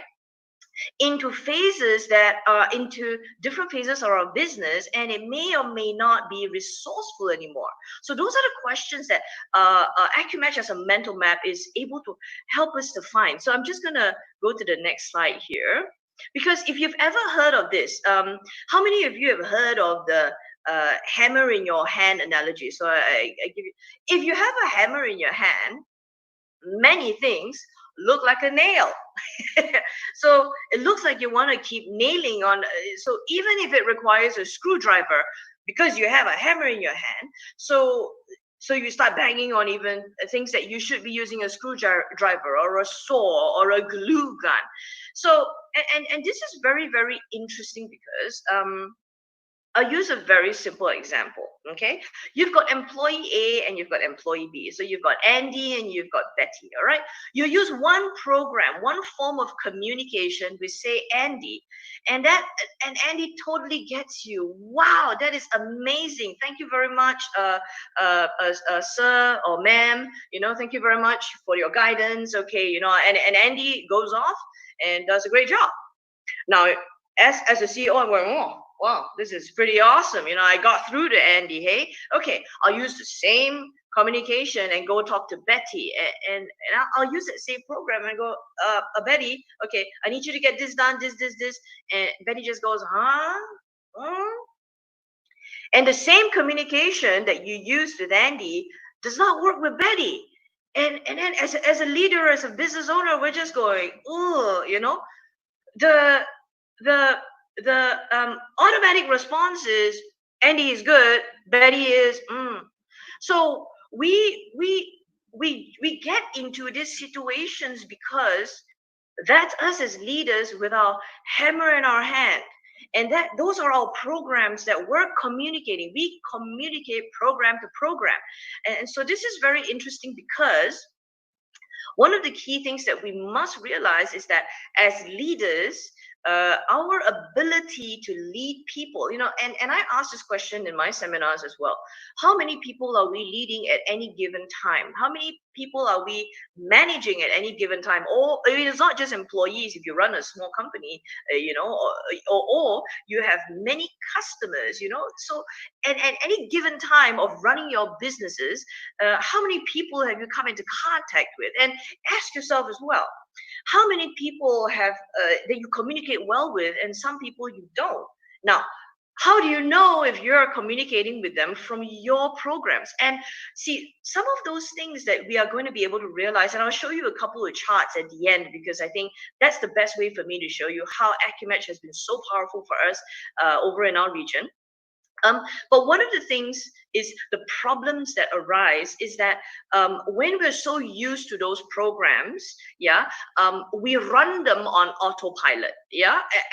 into phases that are into different phases of our business, and it may or may not be resourceful anymore. So those are the questions that QMatch as a mental map is able to help us to find. So I'm just gonna go to the next slide here, because if you've ever heard of this, how many of you have heard of the hammer in your hand analogy? So I give you, if you have a hammer in your hand, many things look like a nail. So it looks like you want to keep nailing on. So even if it requires a screwdriver, because you have a hammer in your hand, so So you start banging on even things that you should be using a screwdriver or a saw or a glue gun. So, and this is very, very interesting because I'll use a very simple example. Okay, you've got employee A and you've got employee B. So you've got Andy and you've got Betty. All right, you use one program, one form of communication with, say, Andy, and Andy totally gets you. Wow, that is amazing. Thank you very much, sir or ma'am. Thank you very much for your guidance. Okay, and Andy goes off and does a great job. Now, as a CEO, I'm going, oh, wow, this is pretty awesome. I got through to Andy. Hey, okay, I'll use the same communication and go talk to Betty, and I'll use that same program and go, Betty, okay, I need you to get this done, this, and Betty just goes, huh? And the same communication that you used with Andy does not work with Betty. And then as a leader, as a business owner, we're just going, oh, the automatic response is Andy is good, Betty is So we get into these situations because that's us as leaders with our hammer in our hand, and those are our programs that we're communicating. We communicate program to program, and so this is very interesting because one of the key things that we must realize is that as leaders, our ability to lead people, and I ask this question in my seminars as well. How many people are we leading at any given time? How many people are we managing at any given time? Or it's not just employees. If you run a small company, or you have many customers, so at any given time of running your businesses, how many people have you come into contact with? And ask yourself as well, how many people have that you communicate well with, and some people you don't. Now, how do you know if you're communicating with them from your programs? And see, some of those things that we are going to be able to realize, and I'll show you a couple of charts at the end, because I think that's the best way for me to show you how QMatch has been so powerful for us over in our region. But one of the things is the problems that arise is that when we're so used to those programs, we run them on autopilot.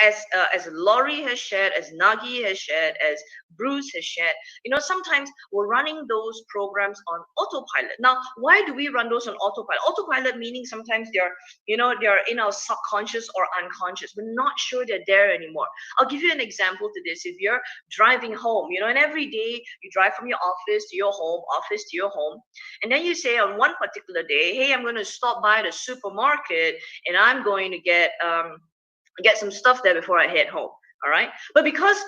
As Laurie has shared, as Nagi has shared, as Bruce has shared, sometimes we're running those programs on autopilot. Now, why do we run those on autopilot? Autopilot meaning sometimes they're in our subconscious or unconscious. We're not sure they're there anymore. I'll give you an example to this. If you're driving home, and every day you drive from your office to your home, office to your home, and then you say on one particular day, hey, I'm going to stop by the supermarket and I'm going to get some stuff there before I head home. All right, but because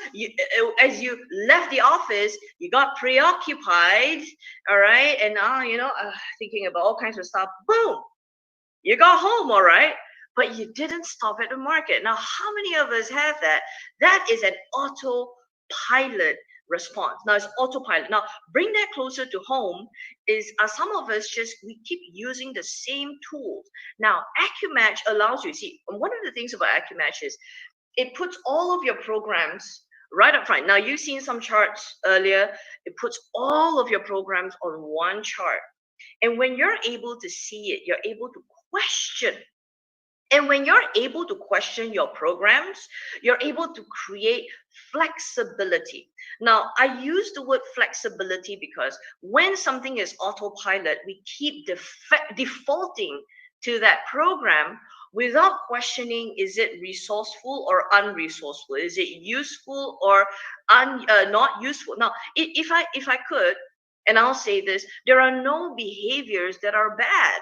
as you left the office, you got preoccupied, all right, and now thinking about all kinds of stuff. Boom, you got home, all right, but you didn't stop at the market. Now, how many of us have that? That is an autopilot response. Now it's autopilot. Now bring that closer to home. Some of us we keep using the same tools. Now QMatch allows you. See, one of the things about QMatch is it puts all of your programs right up front. Now you've seen some charts earlier. It puts all of your programs on one chart, and when you're able to see it, you're able to question. And when you're able to question your programs, you're able to create flexibility. Now, I use the word flexibility because when something is autopilot, we keep defaulting to that program without questioning, is it resourceful or unresourceful? Is it useful or not useful? Now, if I could, and I'll say this, there are no behaviors that are bad.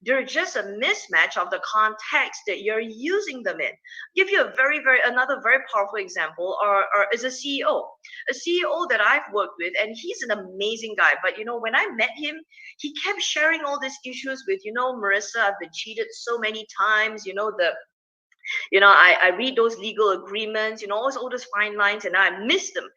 They're just a mismatch of the context that you're using them in. Give you another very powerful example, or is a CEO that I've worked with, and he's an amazing guy. But when I met him, he kept sharing all these issues with, Marissa, I've been cheated so many times. I read those legal agreements, all those fine lines, and I missed them.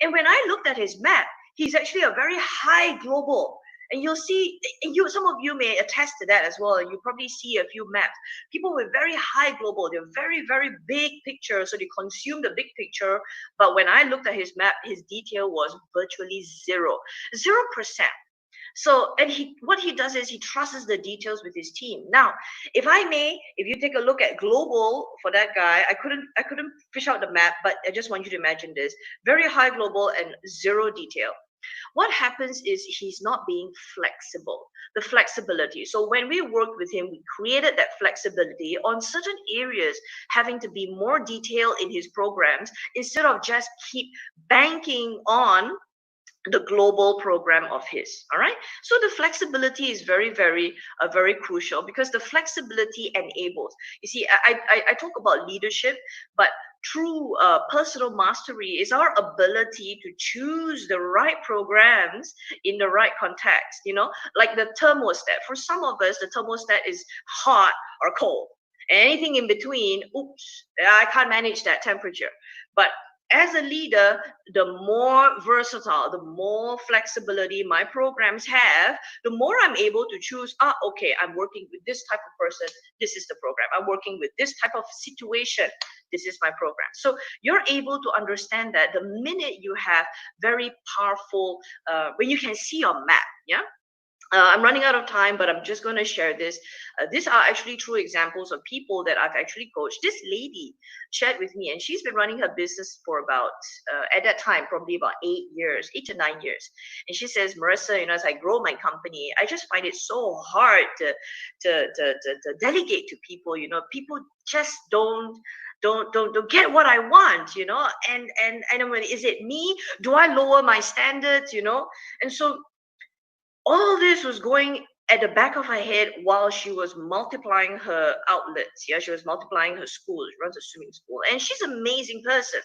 And when I looked at his map, he's actually a very high global. And you'll see, some of you may attest to that as well. And you probably see a few maps. People with very high global, they're very, very big picture. So they consume the big picture. But when I looked at his map, his detail was virtually 0%. So, and what he does is he trusts the details with his team. Now, if I may, if you take a look at global for that guy, I couldn't fish out the map, but I just want you to imagine this: very high global and zero detail. What happens is he's not being flexible, the flexibility. So when we worked with him, we created that flexibility on certain areas, having to be more detailed in his programs instead of just keep banking on the global program of his. All right, so the flexibility is very crucial, because the flexibility enables, you see, I talk about leadership, but true personal mastery is our ability to choose the right programs in the right context. Like the thermostat, for some of us the thermostat is hot or cold, and anything in between, oops, I can't manage that temperature. But as a leader, the more versatile, the more flexibility my programs have, the more I'm able to choose, okay, I'm working with this type of person, this is the program. I'm working with this type of situation, this is my program. So you're able to understand that the minute you have very powerful, when you can see your map, yeah? I'm running out of time, but I'm just going to share this. These are actually true examples of people that I've actually coached. This lady shared with me, and she's been running her business for about, at that time, probably about 8 to 9 years. And she says, Marissa, as I grow my company, I just find it so hard to delegate to people. People just don't get what I want, and I mean, is it me? Do I lower my standards, And so all this was going at the back of her head while she was multiplying her outlets. Yeah, she was multiplying her school. She runs a swimming school, and she's an amazing person.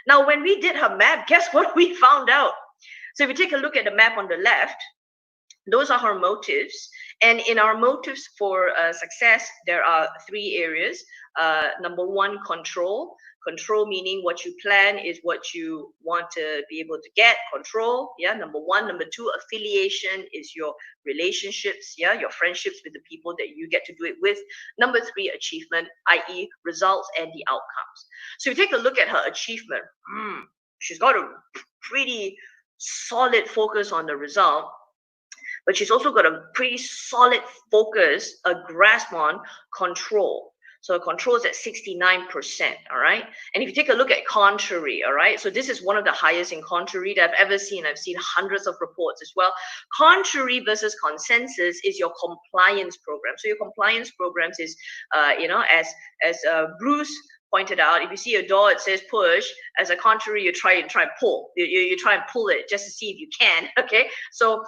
Now, when we did her map, guess what we found out? So if you take a look at the map on the left, those are her motives. And in our motives for success, there are 3 areas. Number 1, control. Control meaning what you plan is what you want to be able to get. Control, yeah, number 1. Number 2, affiliation is your relationships, yeah, your friendships with the people that you get to do it with. Number 3, achievement, i.e. results and the outcomes. So if you take a look at her achievement, she's got a pretty solid focus on the result, but she's also got a pretty solid focus, a grasp on control. So control is at 69%, all right? And if you take a look at contrary, all right? So this is one of the highest in contrary that I've ever seen. I've seen hundreds of reports as well. Contrary versus consensus is your compliance program. So your compliance programs is, as Bruce pointed out, if you see a door, it says push. As a contrary, you try and pull. You try and pull it just to see if you can, okay? So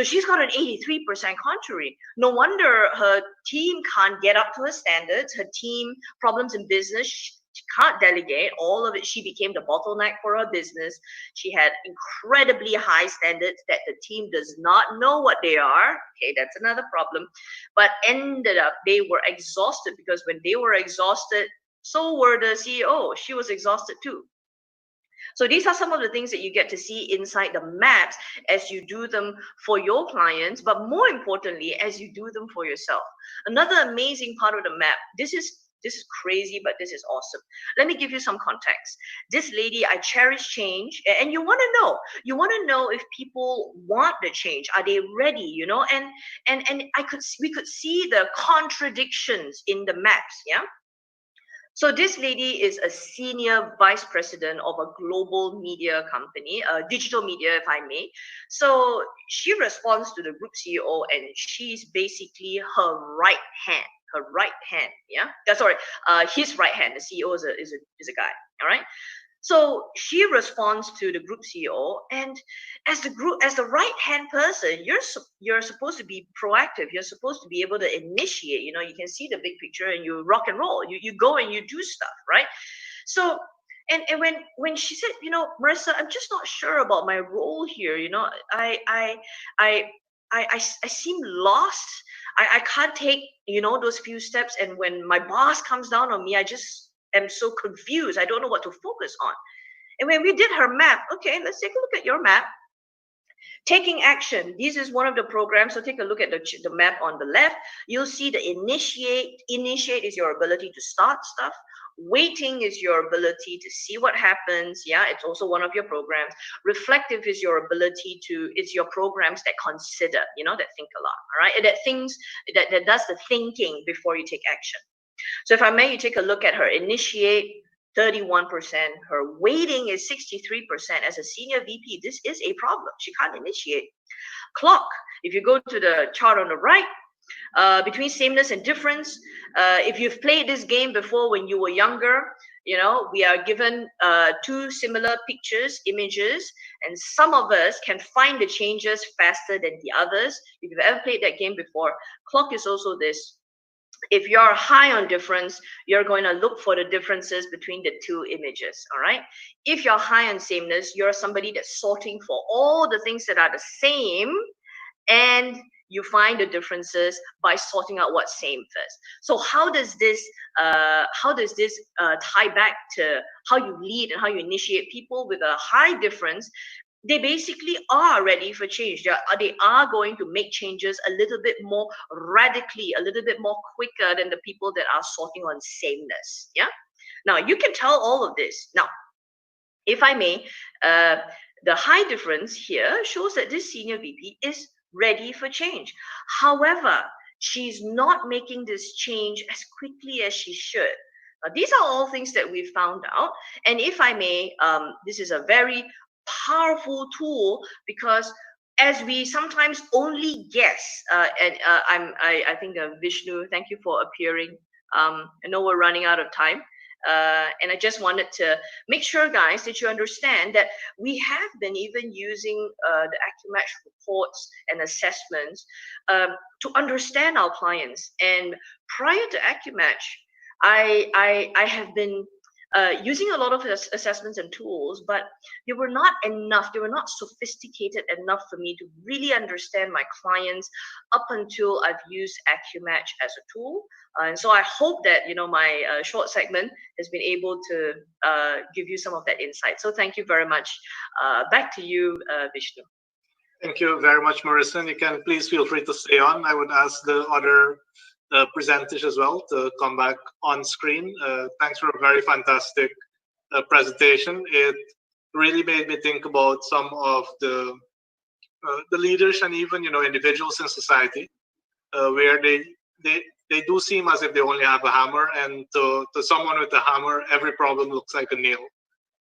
she's got an 83% contrary. No wonder her team can't get up to her standards. Her team problems in business, she can't delegate all of it. She became the bottleneck for her business. She had incredibly high standards that the team does not know what they are. Okay, that's another problem. But ended up, they were exhausted, because when they were exhausted, so were the CEO. She was exhausted too. So these are some of the things that you get to see inside the maps as you do them for your clients, but more importantly, as you do them for yourself. Another amazing part of the map, this is crazy, but this is awesome. Let me give you some context. This lady, I cherish change, and you want to know if people want the change. Are they ready? And we could see the contradictions in the maps, yeah? So this lady is a senior vice president of a global media company, digital media, if I may. So she responds to the group CEO, and she's basically her right hand. Yeah. His right hand. The CEO is a guy. All right. So she responds to the group CEO, and as the right-hand person, you're supposed to be proactive. You're supposed to be able to initiate. You can see the big picture, and you rock and roll. You go and you do stuff, right? So, and when she said, Marissa, I'm just not sure about my role here. I seem lost. I can't take those few steps, and when my boss comes down on me, I just am so confused. I don't know what to focus on. And when we did her map, okay, let's take a look at your map. Taking action. This is one of the programs. So take a look at the map on the left. You'll see the initiate. Initiate is your ability to start stuff. Waiting is your ability to see what happens. Yeah, it's also one of your programs. Reflective is your ability to, it's your programs that consider, that think a lot, all right? And that does the thinking before you take action. So if I may, you take a look at her initiate, 31%. Her waiting is 63%. As a senior VP, this is a problem. She can't initiate. Clock, if you go to the chart on the right, between sameness and difference, if you've played this game before when you were younger, we are given two similar pictures, images, and some of us can find the changes faster than the others. If you've ever played that game before, clock is also this. If you're high on difference, you're going to look for the differences between the two images, all right? If you're high on sameness, you're somebody that's sorting for all the things that are the same, and you find the differences by sorting out what's same first. So how does this tie back to how you lead and how you initiate people with a high difference? They basically are ready for change. They are going to make changes a little bit more radically, a little bit more quicker than the people that are sorting on sameness. Yeah. Now you can tell all of this. Now, if I may, the high difference here shows that this senior VP is ready for change. However, she's not making this change as quickly as she should. These are all things that we found out. And if I may, this is a very powerful tool, because as we sometimes only guess, I think Vishnu, thank you for appearing. I know we're running out of time. And I just wanted to make sure, guys, that you understand that we have been even using the QMatch reports and assessments to understand our clients. And prior to QMatch, I have been using a lot of assessments and tools, but they were not enough. They were not sophisticated enough for me to really understand my clients up until I've used QMatch as a tool. And so I hope that, my short segment has been able to give you some of that insight. So thank you very much. Back to you, Vishnu. Thank you very much, Marissa. And you can please feel free to stay on. I would ask the other presenters as well to come back on screen. Thanks for a very fantastic presentation. It really made me think about some of the leaders and even individuals in society where they do seem as if they only have a hammer, and to someone with a hammer, every problem looks like a nail.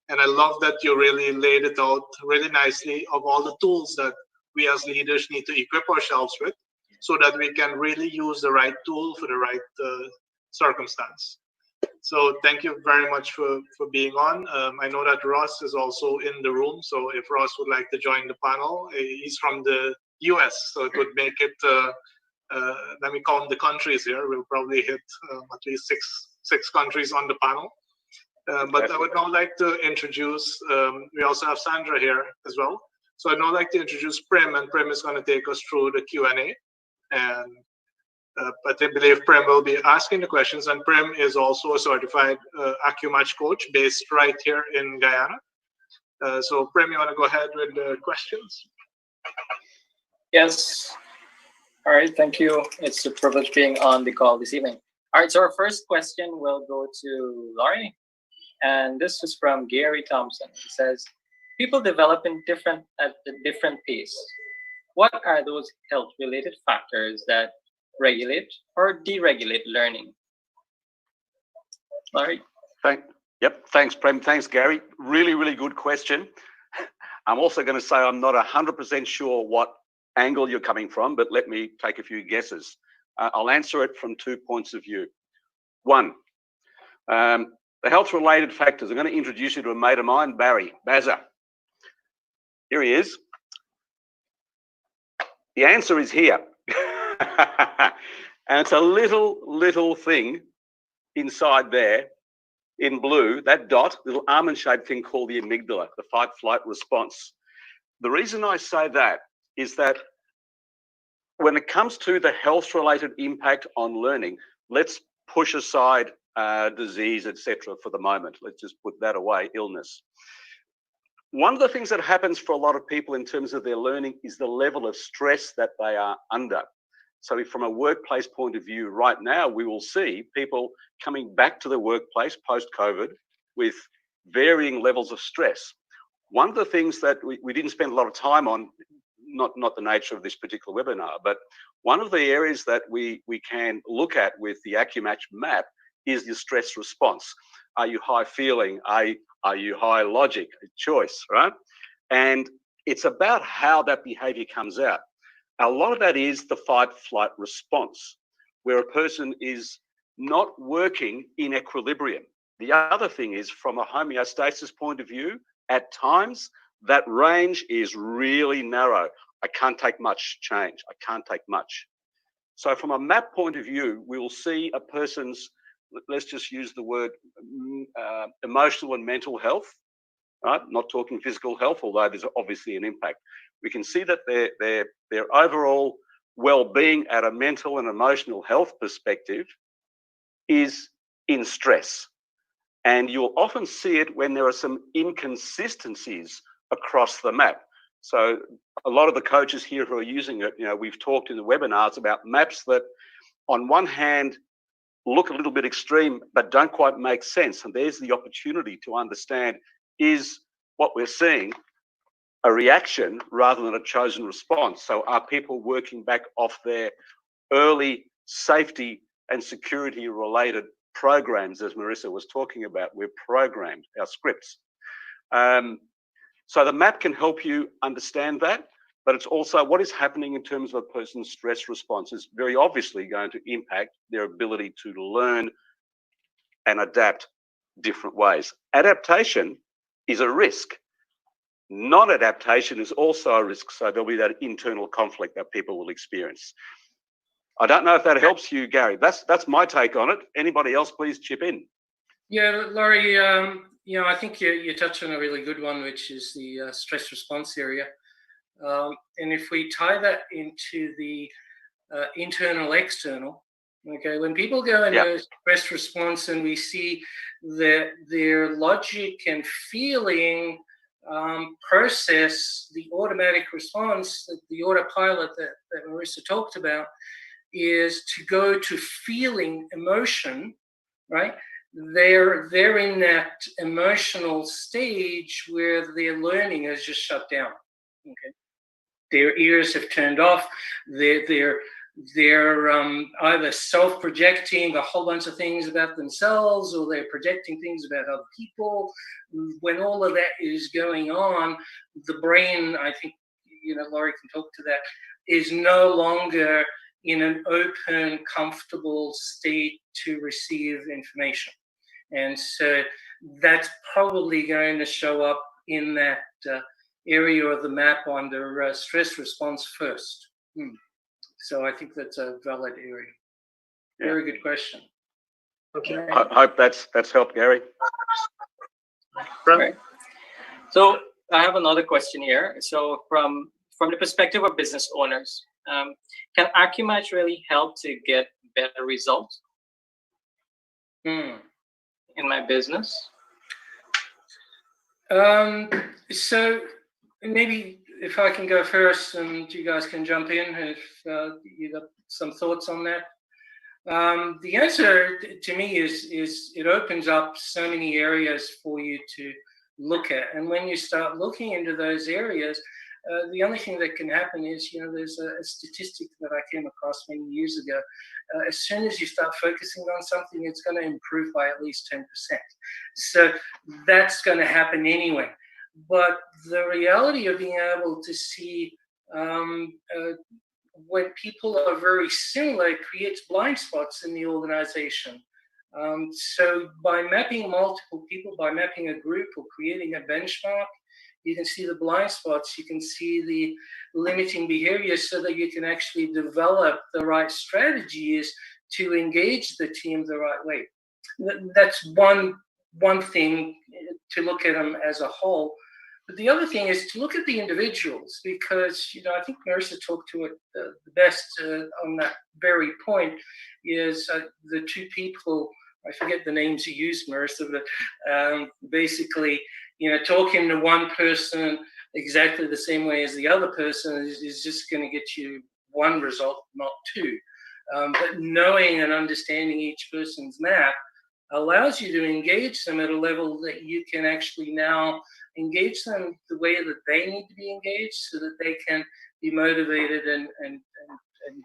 And I love that you really laid it out really nicely of all the tools that we as leaders need to equip ourselves with, so that we can really use the right tool for the right circumstance. So thank you very much for being on. I know that Ross is also in the room, so if Ross would like to join the panel, he's from the US, so it would make it, let me count the countries here, we'll probably hit at least six countries on the panel. But I would now like to introduce, we also have Sandra here as well. So I'd now like to introduce Prem, and Prem is going to take us through the Q&A. And but I believe Prem will be asking the questions, and Prem is also a certified QMatch coach based right here in Guyana. So Prem, you want to go ahead with the questions? Yes. All right, thank you. It's a privilege being on the call this evening. All right, so our first question will go to Laurie, and this is from Gary Thompson. He says, people develop at a different pace. What are those health-related factors that regulate or deregulate learning? Laurie? Thanks, Prem. Thanks, Gary. Really, really good question. I'm also going to say I'm not 100% sure what angle you're coming from, but let me take a few guesses. I'll answer it from 2 points of view. One, the health-related factors. I'm going to introduce you to a mate of mine, Barry Bazza. Here he is. The answer is here. And it's a little thing inside there in blue, that dot, little almond-shaped thing called the amygdala, the fight-flight response. The reason I say that is that when it comes to the health-related impact on learning, let's push aside disease, etc. for the moment. Let's just put that away, illness. One of the things that happens for a lot of people in terms of their learning is the level of stress that they are under. So from a workplace point of view, right now, we will see people coming back to the workplace post-COVID with varying levels of stress. One of the things that we didn't spend a lot of time on, not the nature of this particular webinar, but one of the areas that we can look at with the QMatch map is your stress response. Are you high feeling? Are you high logic? Choice, right? And it's about how that behavior comes out. A lot of that is the fight-flight response, where a person is not working in equilibrium. The other thing is, from a homeostasis point of view, at times, that range is really narrow. I can't take much change. I can't take much. So from a map point of view, we will see a person's, let's just use the word emotional and mental health, right? Not talking physical health, although there's obviously an impact. We can see that their overall well-being at a mental and emotional health perspective is in stress. And you'll often see it when there are some inconsistencies across the map. So a lot of the coaches here who are using it, we've talked in the webinars about maps that on one hand look a little bit extreme, but don't quite make sense. And there's the opportunity to understand, is what we're seeing a reaction rather than a chosen response? So are people working back off their early safety and security related programs, as Marissa was talking about? We're programmed, our scripts. So the map can help you understand that, but it's also what is happening in terms of a person's stress response is very obviously going to impact their ability to learn and adapt different ways. Adaptation is a risk. Non-adaptation is also a risk, so there'll be that internal conflict that people will experience. I don't know if that helps you, Gary. That's my take on it. Anybody else, please chip in. Yeah, Laurie, I think you touched on a really good one, which is the stress response area. And if we tie that into the internal, external, okay, when people go into stress response and we see that their logic and feeling process, the automatic response, the autopilot that Marissa talked about, is to go to feeling emotion, right? They're in that emotional stage where their learning has just shut down. Okay, their ears have turned off. They're either self-projecting a whole bunch of things about themselves, or they're projecting things about other people. When all of that is going on, the brain, I think, Laurie can talk to that, is no longer in an open, comfortable state to receive information. And so that's probably going to show up in that area of the map under stress response first. So I think that's a valid area. Very good question. Okay. I hope that's helped, Gary. Right. So I have another question here. So from the perspective of business owners, can QMatch really help to get better results in my business? So maybe if I can go first and you guys can jump in if you got some thoughts on that. The answer to me is it opens up so many areas for you to look at. And when you start looking into those areas, the only thing that can happen is, there's a statistic that I came across many years ago. As soon as you start focusing on something, it's going to improve by at least 10%. So that's going to happen anyway. But the reality of being able to see when people are very similar, it creates blind spots in the organization. So by mapping multiple people, by mapping a group or creating a benchmark, you can see the blind spots, you can see the limiting behaviors so that you can actually develop the right strategies to engage the team the right way. That's one thing, to look at them as a whole. But the other thing is to look at the individuals, because, I think Marissa talked to it the best on that very point, is the two people, I forget the names you used, Marissa, but basically, talking to one person exactly the same way as the other person is just going to get you one result, not two. But knowing and understanding each person's map allows you to engage them at a level that you can actually now engage them the way that they need to be engaged so that they can be motivated and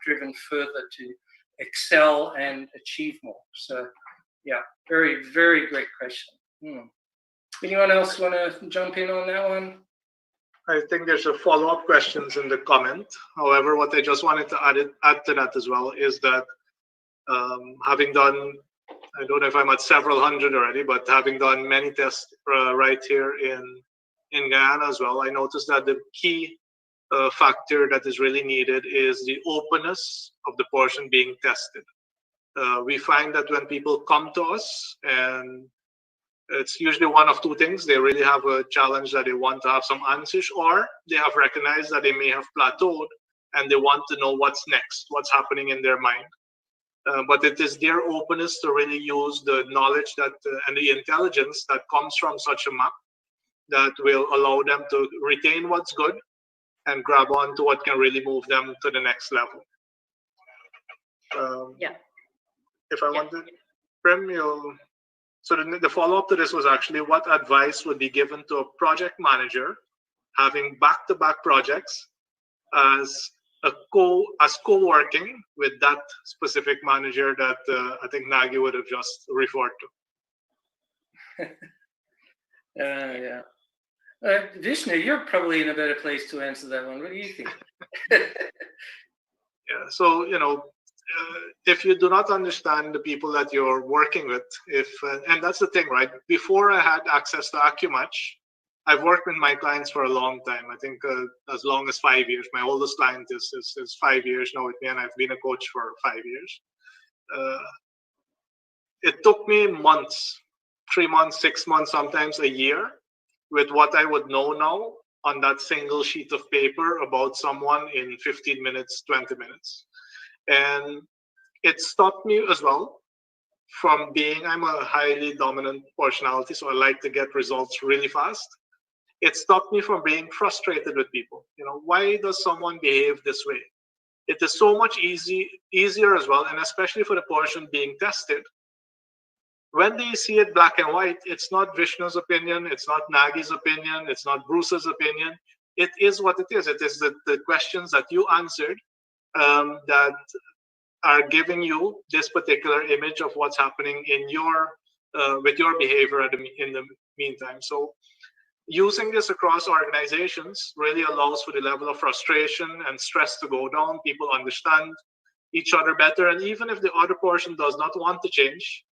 driven further to excel and achieve more. So yeah, very, very great question. Anyone else want to jump in on that one? I think there's a follow-up questions in the comment. However, what I just wanted to add to that as well is that having done, I don't know if I'm at several hundred already, but having done many tests right here in Guyana as well, I noticed that the key factor that is really needed is the openness of the portion being tested. We find that when people come to us, and it's usually one of two things: they really have a challenge that they want to have some answers, or they have recognized that they may have plateaued and they want to know what's next, what's happening in their mind. But it is their openness to really use the knowledge that and the intelligence that comes from such a map that will allow them to retain what's good and grab on to what can really move them to the next level. If I wanted, Prem, so the follow-up to this was actually what advice would be given to a project manager having back-to-back projects as co-working with that specific manager that I think Nagy would have just referred to. Vishnu, you're probably in a better place to answer that one. What do you think? Yeah, so if you do not understand the people that you're working with, and that's the thing, right? Before I had access to QMatch, I've worked with my clients for a long time. I think as long as 5 years. My oldest client is 5 years now with me, and I've been a coach for 5 years. It took me months, 3 months, 6 months, sometimes a year, with what I would know now on that single sheet of paper about someone in 15 minutes, 20 minutes. And it stopped me as well from being, I'm a highly dominant personality, so I like to get results really fast. It stopped me from being frustrated with people. Why does someone behave this way? It is so much easier as well, and especially for the portion being tested. When they see it black and white, it's not Vishnu's opinion, it's not Nagy's opinion, it's not Bruce's opinion. It is what it is. It is the questions that you answered that are giving you this particular image of what's happening in your with your behavior in the meantime. So using this across organizations really allows for the level of frustration and stress to go down. People understand each other better, and even if the other person does not want to change,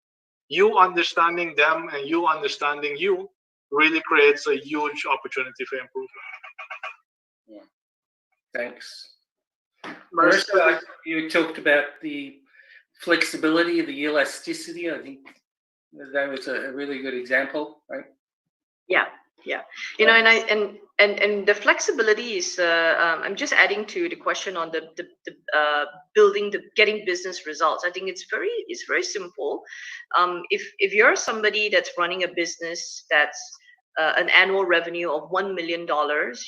you understanding them and you understanding you really creates a huge opportunity for improvement. Yeah. Thanks. Marissa, you talked about the flexibility, the elasticity. I think that was a really good example, right? Yeah. And the flexibility is. I'm just adding to the question on the getting business results. I think it's very simple. If you're somebody that's running a business that's an annual revenue of $1 million,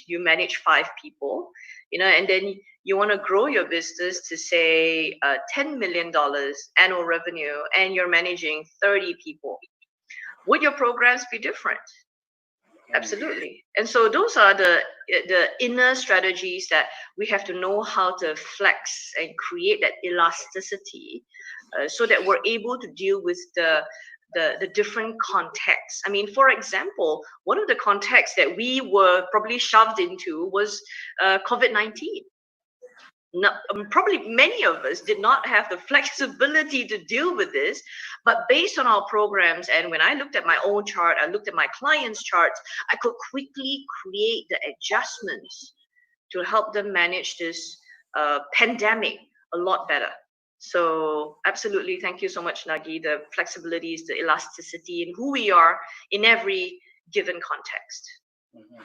you manage 5 people, and then you want to grow your business to say $10 million annual revenue, and you're managing 30 people. Would your programs be different? Absolutely. And so those are the inner strategies that we have to know how to flex and create that elasticity so that we're able to deal with the different contexts. I mean, for example, one of the contexts that we were probably shoved into was COVID-19. Probably many of us did not have the flexibility to deal with this, but based on our programs, and when I looked at my own chart, I looked at my clients' charts, I could quickly create the adjustments to help them manage this pandemic a lot better. So absolutely, thank you so much, Nagy. The flexibility is the elasticity in who we are in every given context. Mm-hmm.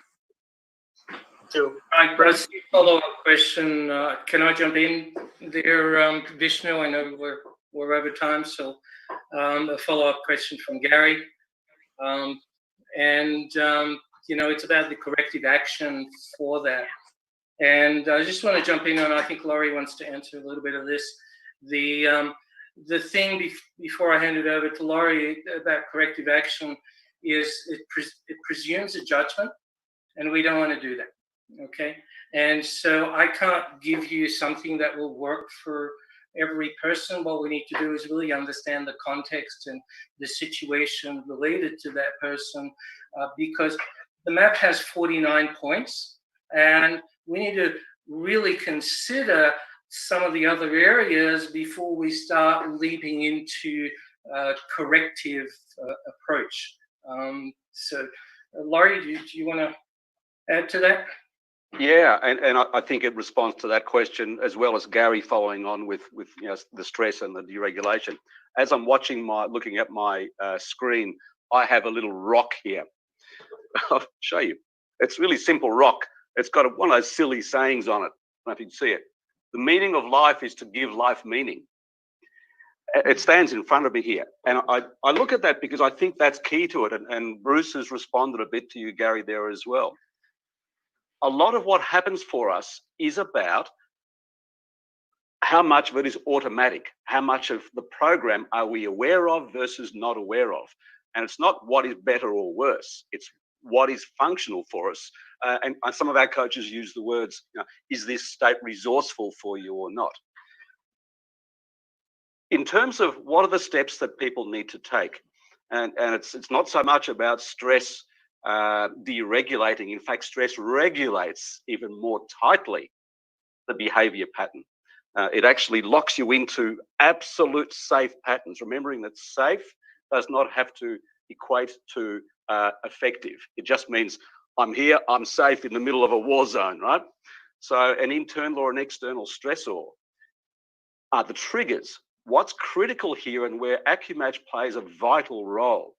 Right, Bruce, follow-up question. Can I jump in there, Vishnu? I know we're over time, so a follow-up question from Gary. It's about the corrective action for that. And I just want to jump in, and I think Laurie wants to answer a little bit of this. The thing before I hand it over to Laurie about corrective action is it presumes a judgment, and we don't want to do that. Okay, and so I can't give you something that will work for every person. What we need to do is really understand the context and the situation related to that person, because the map has 49 points, and we need to really consider some of the other areas before we start leaping into a corrective approach. So, Laurie, do you want to add to that? Yeah, and I think it responds to that question, as well as Gary following on with the stress and the deregulation. As I'm looking at my screen, I have a little rock here. I'll show you. It's really simple rock. It's got one of those silly sayings on it. I don't know if you can see it. The meaning of life is to give life meaning. It stands in front of me here. And I look at that because I think that's key to it. And Bruce has responded a bit to you, Gary, there as well. A lot of what happens for us is about how much of it is automatic. How much of the program are we aware of versus not aware of? And it's not what is better or worse. It's what is functional for us. And some of our coaches use the words, is this state resourceful for you or not? In terms of what are the steps that people need to take, and it's not so much about stress deregulating. In fact, stress regulates even more tightly the behavior pattern. It actually locks you into absolute safe patterns, remembering that safe does not have to equate to effective. It just means I'm here, I'm safe in the middle of a war zone, right? So an internal or an external stressor are the triggers. What's critical here, and where QMatch plays a vital role,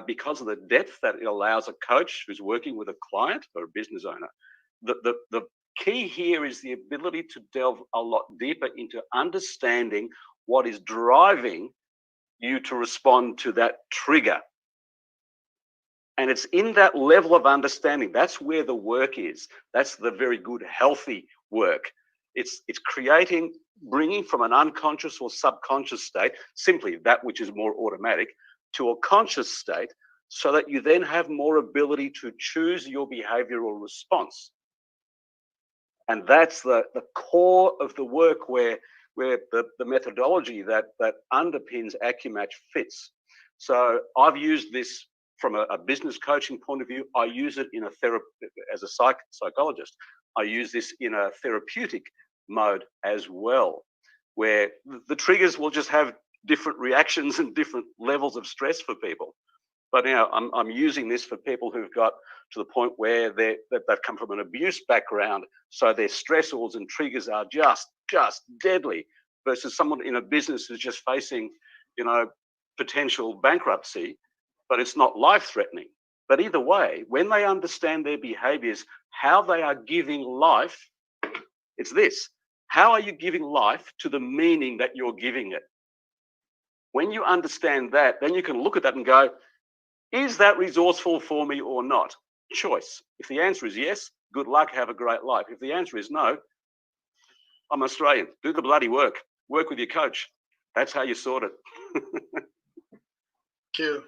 because of the depth that it allows a coach who's working with a client or a business owner, the key here is the ability to delve a lot deeper into understanding what is driving you to respond to that trigger. And it's in that level of understanding, that's where the work is. That's the very good, healthy work. It's creating, bringing from an unconscious or subconscious state, simply that which is more automatic, to a conscious state, so that you then have more ability to choose your behavioral response. And that's the core of the work where the methodology that underpins QMatch fits. So I've used this from a business coaching point of view. I use it in a as a psychologist. I use this in a therapeutic mode as well, where the triggers will just have different reactions and different levels of stress for people. But I'm using this for people who've got to the point where they've come from an abuse background, so their stressors and triggers are just deadly, versus someone in a business who's just facing, potential bankruptcy, but it's not life-threatening. But either way, when they understand their behaviors, how they are giving life, it's this. How are you giving life to the meaning that you're giving it? When you understand that, then you can look at that and go, is that resourceful for me or not? Choice. If the answer is yes, good luck, have a great life. If the answer is no, I'm Australian. Do the bloody work. Work with your coach. That's how you sort it. Thank you.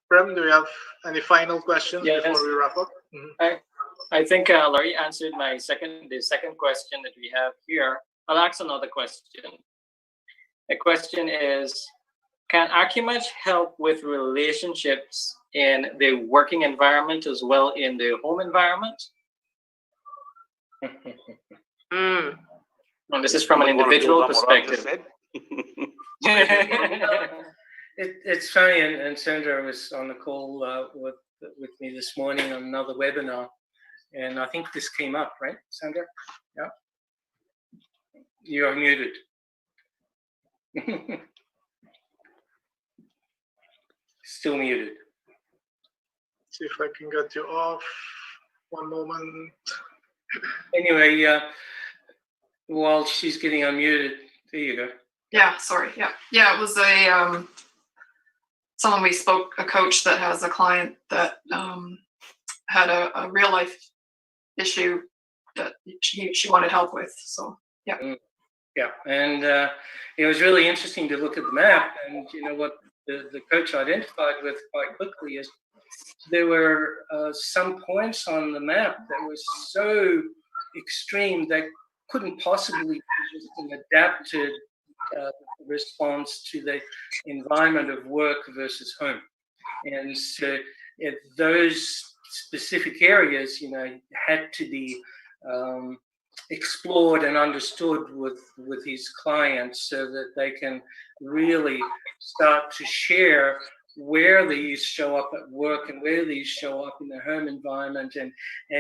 Prem, do we have any final questions before we wrap up? Mm-hmm. I think Laurie answered the second question that we have here. I'll ask another question. The question is, can QMatch help with relationships in the working environment as well in the home environment? And this is from an individual perspective. It's funny, and Sandra was on the call with me this morning on another webinar, and I think this came up, right, Sandra? Yeah. You are muted. Still muted. See if I can get you off. One moment. Anyway, while she's getting unmuted, there you go. Yeah, sorry. Yeah. It was a coach that has a client that had a real life issue that she wanted help with. So yeah. Yeah, and it was really interesting to look at the map, and what the coach identified with quite quickly is there were some points on the map that were so extreme that couldn't possibly be just an adapted response to the environment of work versus home. And so if those specific areas, had to be explored and understood with his clients so that they can really start to share where these show up at work and where these show up in the home environment, and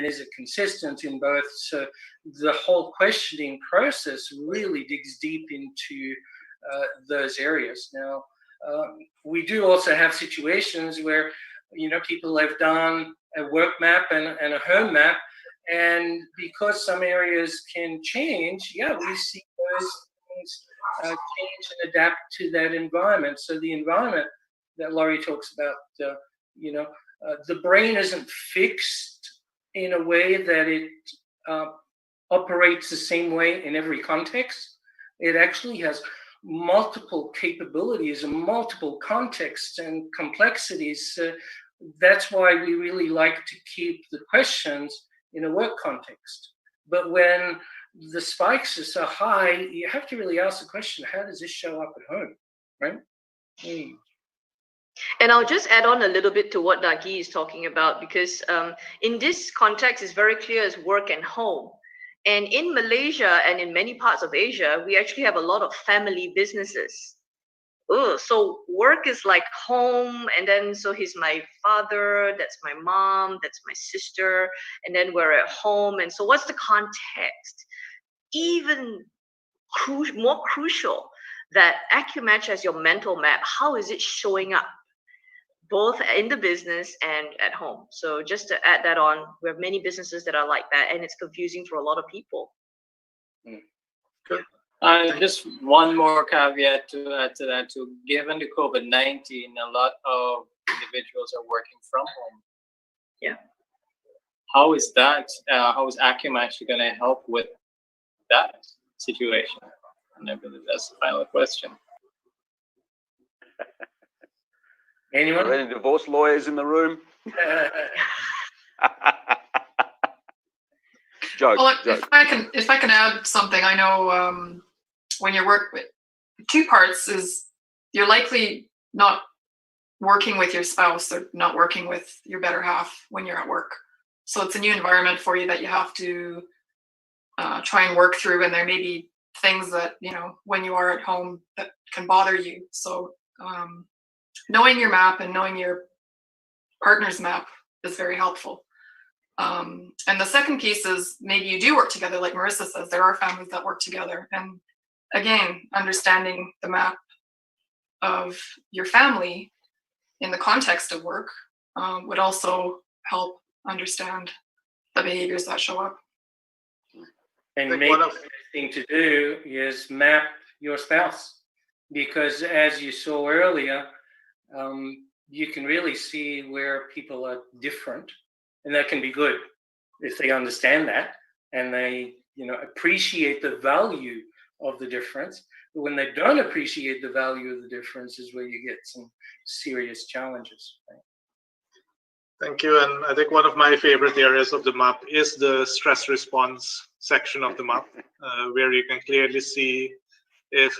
is it consistent in both. So the whole questioning process really digs deep into those areas. Now, we do also have situations where people have done a work map and a home map, and because some areas can change, we see those things change and adapt to that environment. So the environment that Laurie talks about, the brain isn't fixed in a way that it operates the same way in every context. It actually has multiple capabilities and multiple contexts and complexities. That's why we really like to keep the questions in a work context. But when the spikes are so high, you have to really ask the question, how does this show up at home, right? And I'll just add on a little bit to what Nagi is talking about, because in this context, it's very clear as work and home. And in Malaysia and in many parts of Asia, we actually have a lot of family businesses. So work is like home, and then so he's my father, that's my mom, that's my sister, and then we're at home. And so what's the context? Even more crucial, that QMatch as your mental map, how is it showing up both in the business and at home? So just to add that on, we have many businesses that are like that, and it's confusing for a lot of people. Good. Just one more caveat to add to that too. Given the COVID-19, a lot of individuals are working from home. Yeah. How is that? How is QMatch going to help with that situation? And I believe that's the final question. Anyone? Are there any divorce lawyers in the room? Joke. Well, if I can add something, I know when you work with two parts is you're likely not working with your spouse or not working with your better half when you're at work. So it's a new environment for you that you have to try and work through, and there may be things that when you are at home that can bother you. So knowing your map and knowing your partner's map is very helpful. And the second piece is maybe you do work together, like Marissa says, there are families that work together. And again, understanding the map of your family in the context of work would also help understand the behaviors that show up. And maybe the thing to do is map your spouse, because as you saw earlier, you can really see where people are different, and that can be good if they understand that and they appreciate the value of the difference. But when they don't appreciate the value of the difference is where you get some serious challenges. Right? Thank you. And I think one of my favorite areas of the map is the stress response section of the map, where you can clearly see if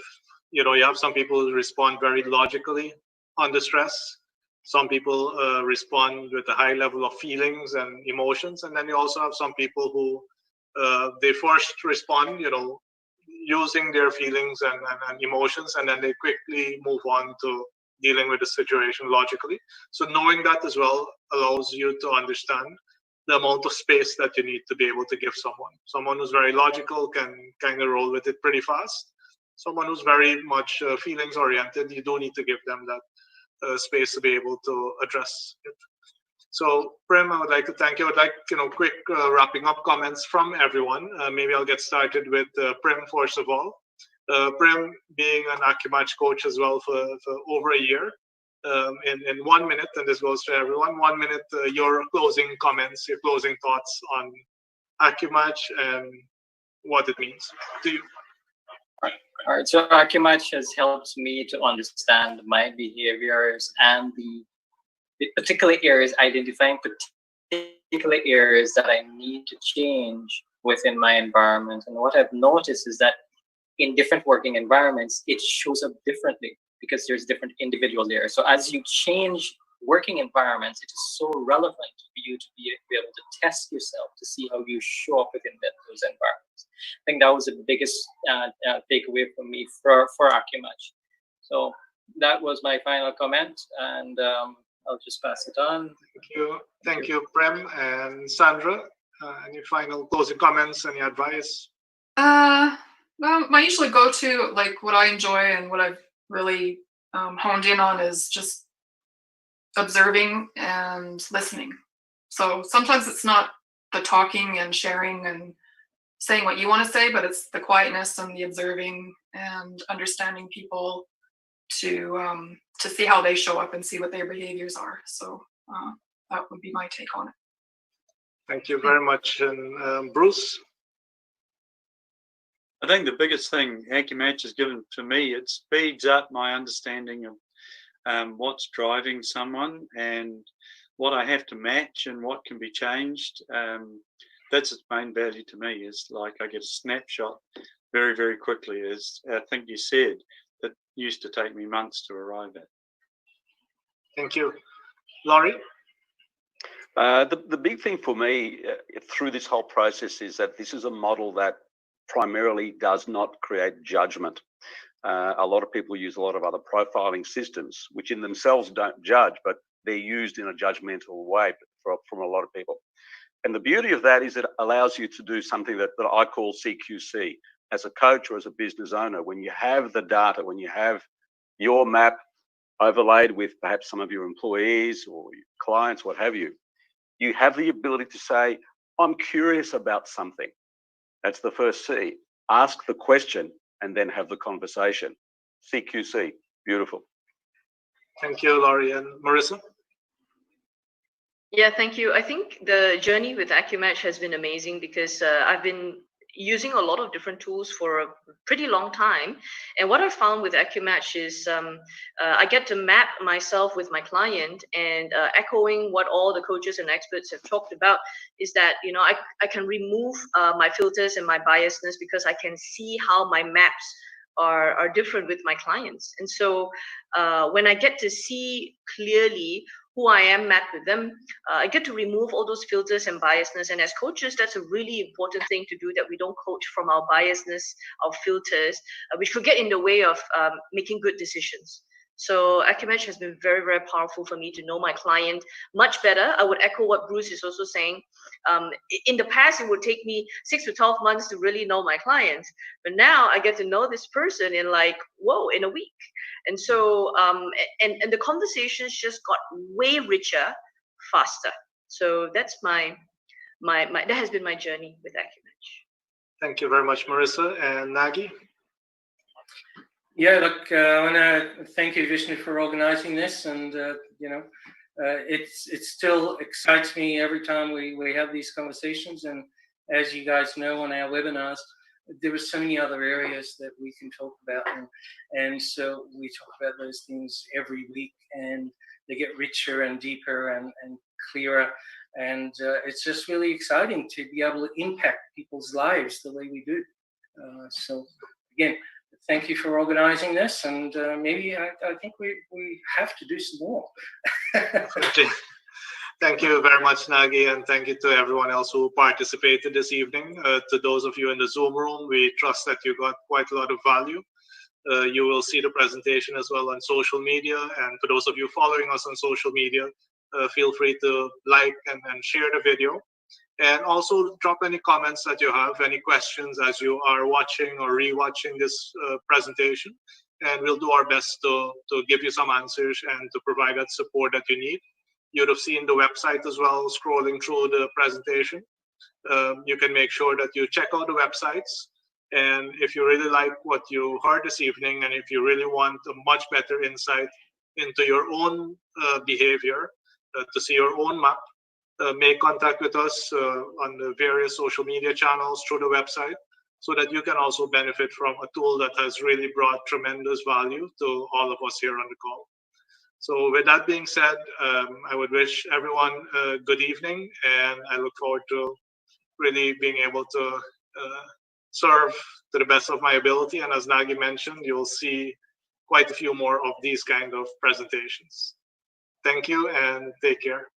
you have some people who respond very logically under stress. Some people respond with a high level of feelings and emotions, and then you also have some people who they first respond, using their feelings and emotions, and then they quickly move on to dealing with the situation logically. So knowing that as well allows you to understand the amount of space that you need to be able to give someone. Someone who's very logical can kind of roll with it pretty fast. Someone who's very much feelings oriented, you do need to give them that space to be able to address it. So Prem, I would like to thank you. I would like quick wrapping up comments from everyone. Maybe I'll get started with Prem first of all. Prem, being an QMatch coach as well for over a year, in 1 minute, and this goes to everyone, 1 minute, your closing comments, your closing thoughts on AccuMatch and what it means to you. All right, so QMatch has helped me to understand my behaviors and the particular areas, identifying particular areas that I need to change within my environment. And what I've noticed is that in different working environments, it shows up differently because there's different individual layers. So as you change working environments, it is so relevant for you to be able to test yourself to see how you show up within those environments. I think that was the biggest takeaway for me for AccuMatch. So that was my final comment, and I'll just pass it on. Thank you, Prem and Sandra. Any final closing comments? Any advice? Well, my usually go-to, like what I enjoy and what I've really honed in on is just observing and listening. So sometimes it's not the talking and sharing and saying what you want to say, but it's the quietness and the observing and understanding people to see how they show up and see what their behaviors are. So that would be my take on it. Thank you very much. And Bruce? I think the biggest thing AccuMatch has given to me, it speeds up my understanding of what's driving someone and what I have to match and what can be changed. That's its main value to me, is like I get a snapshot very, very quickly, as I think you said, that used to take me months to arrive at. Thank you. Laurie? The big thing for me through this whole process is that this is a model that primarily does not create judgment. A lot of people use a lot of other profiling systems, which in themselves don't judge, but they're used in a judgmental way from a lot of people. And the beauty of that is it allows you to do something that I call CQC. As a coach or as a business owner, when you have the data, when you have your map overlaid with perhaps some of your employees or your clients, what have you, you have the ability to say, I'm curious about something. That's the first C. Ask the question and then have the conversation. CQC, beautiful. Thank you, Laurie. And Marissa? Yeah, thank you. I think the journey with AccuMatch has been amazing because I've been using a lot of different tools for a pretty long time. And what I found with AccuMatch is I get to map myself with my client, and echoing what all the coaches and experts have talked about is that, you know, I can remove my filters and my biasness because I can see how my maps are different with my clients. And so when I get to see clearly who I am mapped with them, I get to remove all those filters and biasness. And as coaches, that's a really important thing to do, that we don't coach from our biasness, our filters, which could get in the way of making good decisions. So AccuMatch has been very, very powerful for me to know my client much better. I would echo what Bruce is also saying. In the past, it would take me 6 to 12 months to really know my client. But now I get to know this person in in a week. And so, and the conversations just got way richer, faster. So that's that has been my journey with AccuMatch. Thank you very much, Marissa. And Nagy? Yeah, look, I want to thank you, Vishnu, for organizing this. And, it still excites me every time we have these conversations. And as you guys know on our webinars, there are so many other areas that we can talk about. And so we talk about those things every week, and they get richer and deeper and clearer. And it's just really exciting to be able to impact people's lives the way we do. So again, thank you for organizing this, and maybe I think we have to do some more. Thank you very much, Nagy, and thank you to everyone else who participated this evening. To those of you in the Zoom room, we trust that you got quite a lot of value. You will see the presentation as well on social media, and for those of you following us on social media, feel free to like and share the video. And also drop any comments that you have, any questions as you are watching or rewatching this presentation. And we'll do our best to give you some answers and to provide that support that you need. You'd have seen the website as well, scrolling through the presentation. You can make sure that you check out the websites. And if you really like what you heard this evening, and if you really want a much better insight into your own behavior, to see your own map, make contact with us on the various social media channels through the website, so that you can also benefit from a tool that has really brought tremendous value to all of us here on the call. So with that being said, I would wish everyone a good evening, and I look forward to really being able to serve to the best of my ability. And as Nagy mentioned, you'll see quite a few more of these kind of presentations. Thank you and take care.